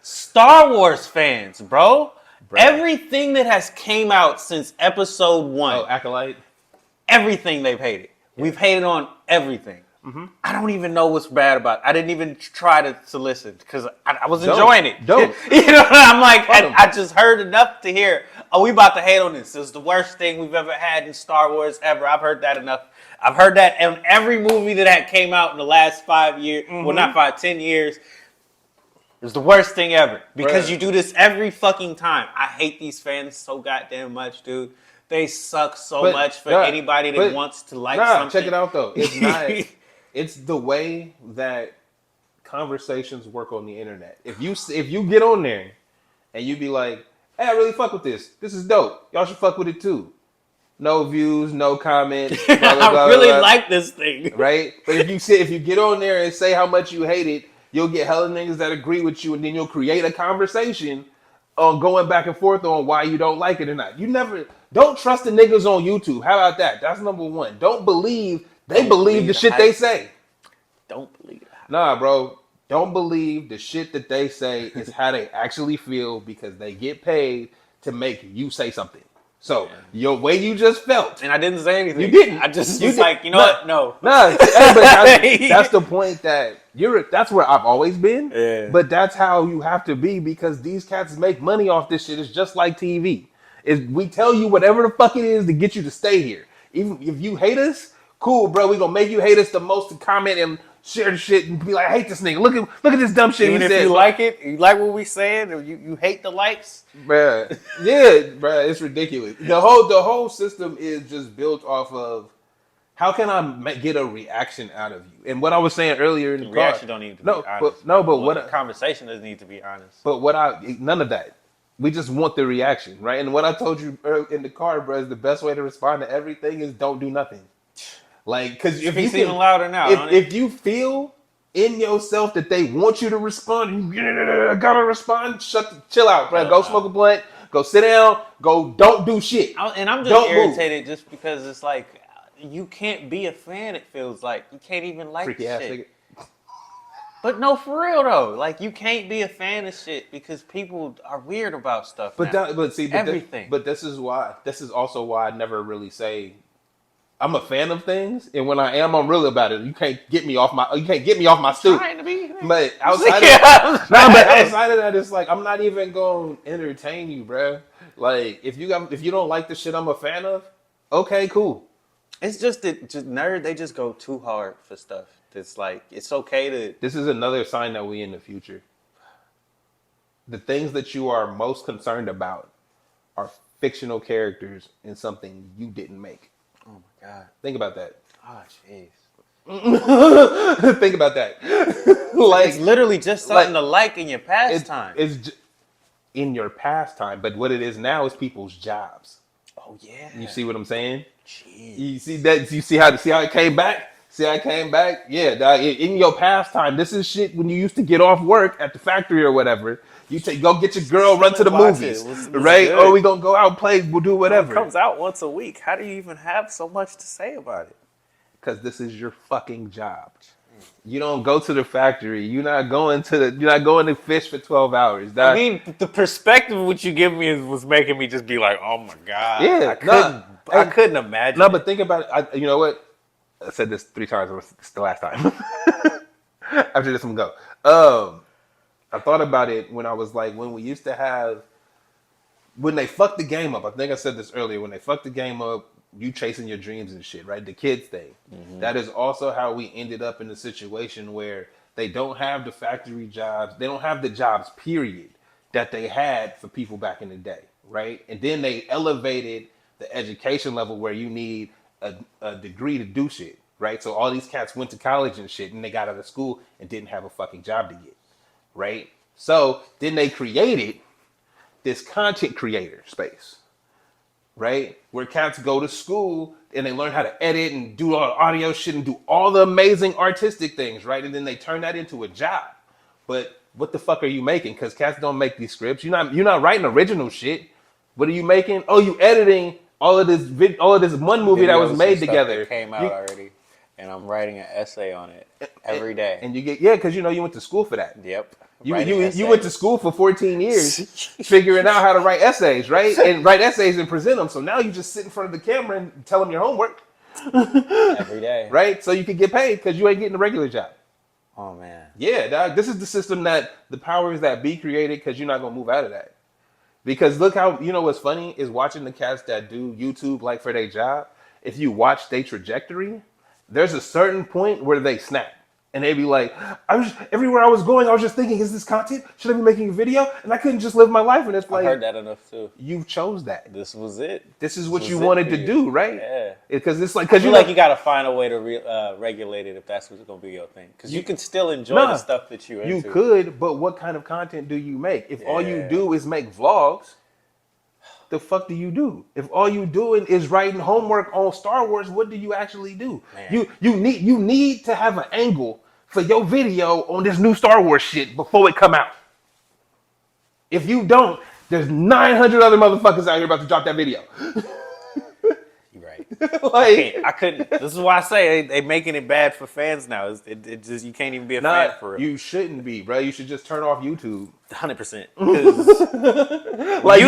Star Wars fans, bro. Everything that has came out since episode 1. Oh, Acolyte. Everything they've hated. Yeah. We've hated on everything. I don't even know what's bad about it. I didn't even try to listen because I was enjoying it. Dope. You know, I'm like, I just heard enough to hear, oh, we about to hate on this. This is the worst thing we've ever had in Star Wars ever. I've heard that enough. I've heard that in every movie that came out in the last 5 years. Well, not 5, 10 years. It was the worst thing ever. Because you do this every fucking time. I hate these fans so goddamn much, dude. They suck so much for anybody that wants to like something. Check it out, though. It's not... It's the way that conversations work on the internet. If you get on there and you be like, hey, I really fuck with this. This is dope. Y'all should fuck with it too. No views, no comments. Blah, blah, blah, I really like this thing. Right? But if you get on there and say how much you hate it, you'll get hella niggas that agree with you, and then you'll create a conversation on going back and forth on why you don't like it or not. Don't trust the niggas on YouTube. How about that? That's number one. Don't believe the shit they say. Don't believe it. Nah, bro. Don't believe the shit that they say is how they actually feel because they get paid to make you say something. So your way you just felt, and I didn't say anything. You didn't. I just You was did. like, you know what? No. Nah. But that's the point that that's where I've always been. Yeah. But that's how you have to be because these cats make money off this shit. It's just like TV. We tell you whatever the fuck it is to get you to stay here. Even if you hate us, cool, bro. We gonna make you hate us the most to comment and share the shit and be like, I hate this nigga. Look at this dumb shit. Even he if said. You like it, you like what we saying, or you hate the likes, Bruh. Yeah, bruh, it's ridiculous. The whole system is just built off of how can I get a reaction out of you? And what I was saying earlier in the reaction don't need to be honest. But what the conversation doesn't need to be honest. But none of that. We just want the reaction, right? And what I told you in the car, bro, is the best way to respond to everything is don't do nothing. Like, because if you even louder now, if you feel in yourself that they want you to respond, you gotta respond. Chill out, bro. Go smoke a blunt. Go sit down. Don't do shit. And I'm just irritated just because it's like you can't be a fan. It feels like you can't even like freaky shit. Ass nigga. But no, for real though, like you can't be a fan of shit because people are weird about stuff. But everything. This is also why I never really say I'm a fan of things, and when I am, I'm real about it. You can't get me off my stoop. Trying to be, but outside of that, it's like I'm not even gonna entertain you, bro. Like if you don't like the shit I'm a fan of, okay, cool. It's just that nerd, they just go too hard for stuff. It's like it's okay to. This is another sign that we in the future. The things that you are most concerned about are fictional characters in something you didn't make. Oh my god! Think about that. Oh jeez. Think about that. Like it's literally just something to like in your pastime. It's in your pastime, but what it is now is people's jobs. Oh yeah. You see what I'm saying? Jeez. You see that? You see how it came back? See how it came back? Yeah, dog, in your pastime, this is shit when you used to get off work at the factory or whatever. You go get your girl, run to the movies, right? Or we gonna go out and play, we'll do whatever. It comes out once a week. How do you even have so much to say about it? Because this is your fucking job. You don't go to the factory. You're not going to fish for 12 hours. Dog. I mean, the perspective which you give me was making me just be like, oh my god. Yeah, I couldn't imagine. No, but think about it. You know what? I said this 3 times. It's the last time. After this one, go. I thought about it when I was like, when we used to have, when they fucked the game up. I think I said this earlier. When they fucked the game up, you chasing your dreams and shit, right? The kids thing. Mm-hmm. That is also how we ended up in a situation where they don't have the factory jobs. They don't have the jobs, period, that they had for people back in the day, right? And then they elevated the education level where you need a degree to do shit, right? So all these cats went to college and shit, and they got out of school and didn't have a fucking job to get, right? So then they created this content creator space, right? Where cats go to school and they learn how to edit and do all the audio shit and do all the amazing artistic things, right? And then they turn that into a job. But what the fuck are you making? Because cats don't make these scripts. You're not writing original shit. What are you making? Oh, you editing all of this one movie that was made together. That came out already, and I'm writing an essay on it every day. And you get because you went to school for that. Yep. You went to school for 14 years figuring out how to write essays, right? And write essays and present them. So now you just sit in front of the camera and tell them your homework every day, right? So you can get paid because you ain't getting a regular job. Oh man. Yeah, dog. This is the system that the powers that be created because you're not gonna move out of that. Because look how, what's funny is watching the cats that do YouTube like for their job. If you watch their trajectory, there's a certain point where they snap. And they be like, everywhere I was going, I was just thinking, is this content? Should I be making a video? And I couldn't just live my life. And it's like, I heard that enough too. You chose that. This was it. This is what you wanted to do, right? Yeah. Because it's like, you got to find a way to regulate it if that's what's going to be your thing. Because you can still enjoy the stuff that you're into. You could, but what kind of content do you make? If all you do is make vlogs, the fuck do you do? If all you doing is writing homework on Star Wars, what do you actually do? Man. You need to have an angle for your video on this new Star Wars shit before it come out. If you don't, there's 900 other motherfuckers out here about to drop that video. You're right. I couldn't. This is why I say they making it bad for fans now. It just you can't even be a fan for it. You shouldn't be, bro. You should just turn off YouTube. 100%. Like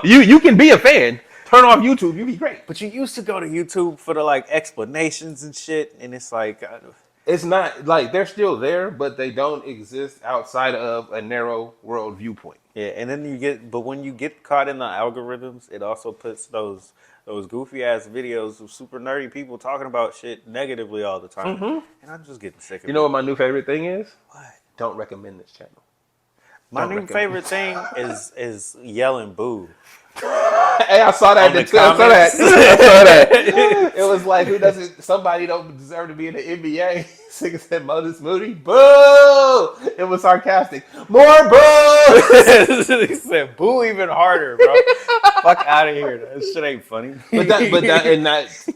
you can be a fan. turn off YouTube. You'd be great. But you used to go to YouTube for the like explanations and shit, and it's like, It's not like they're still there, but they don't exist outside of a narrow world viewpoint. yeah. And then but when you get caught in the algorithms, it also puts those goofy ass videos of super nerdy people talking about shit negatively all the time, and I'm just getting sick of it. You know what my new favorite thing is? What? Don't recommend this channel. My new favorite thing is yelling boo. Hey, I saw that. On the I saw that. I saw that. It was like, who doesn't? Somebody don't deserve to be in the NBA. Nigga said Moses Moody. Boo! It was sarcastic. More boo! He said boo even harder, bro. Fuck out of here. That shit ain't funny.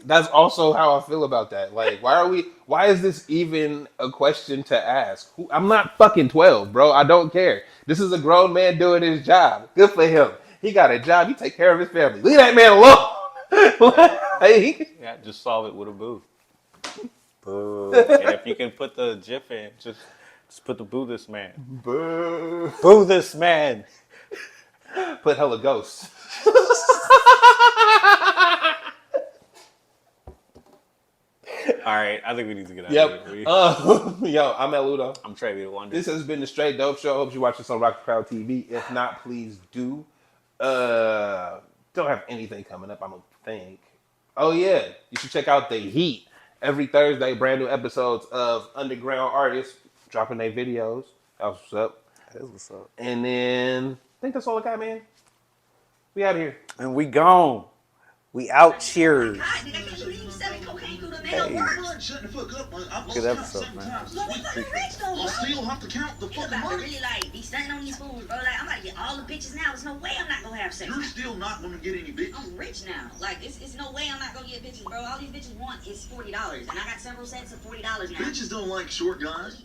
That's also how I feel about that. Like, why is this even a question to ask? I'm not fucking 12, bro. I don't care. This is a grown man doing his job. Good for him. He got a job. He take care of his family. Leave that man alone. Yeah, just solve it with a boo. Boo. And if you can put the GIF in, just put the boo this man. Boo. Boo this man. Put hella ghosts. All right, I think we need to get out of here. Yo, I'm El Ludo. I'm TraB the Wonder. This has been the Straight Dope Show. Hope you watch this on Rocket Crowd TV. If not, please do. Don't have anything coming up, I don't think. Oh yeah, you should check out The Heat. Every Thursday, brand new episodes of underground artists dropping their videos. That's what's up. That is what's up. And then I think that's all I got, man. We out of here. And we gone. We out. Cheers. Hey. Good episode, man. I still have to count the fucking money. Really like be stunting on these fools, bro. Like I'm about to get all the bitches now. There's no way I'm not gonna have sex. You're still not gonna get any bitches. I'm rich now. Like it's no way I'm not gonna get bitches, bro. All these bitches want is $40, and I got several sets of $40 now. Bitches don't like short guys.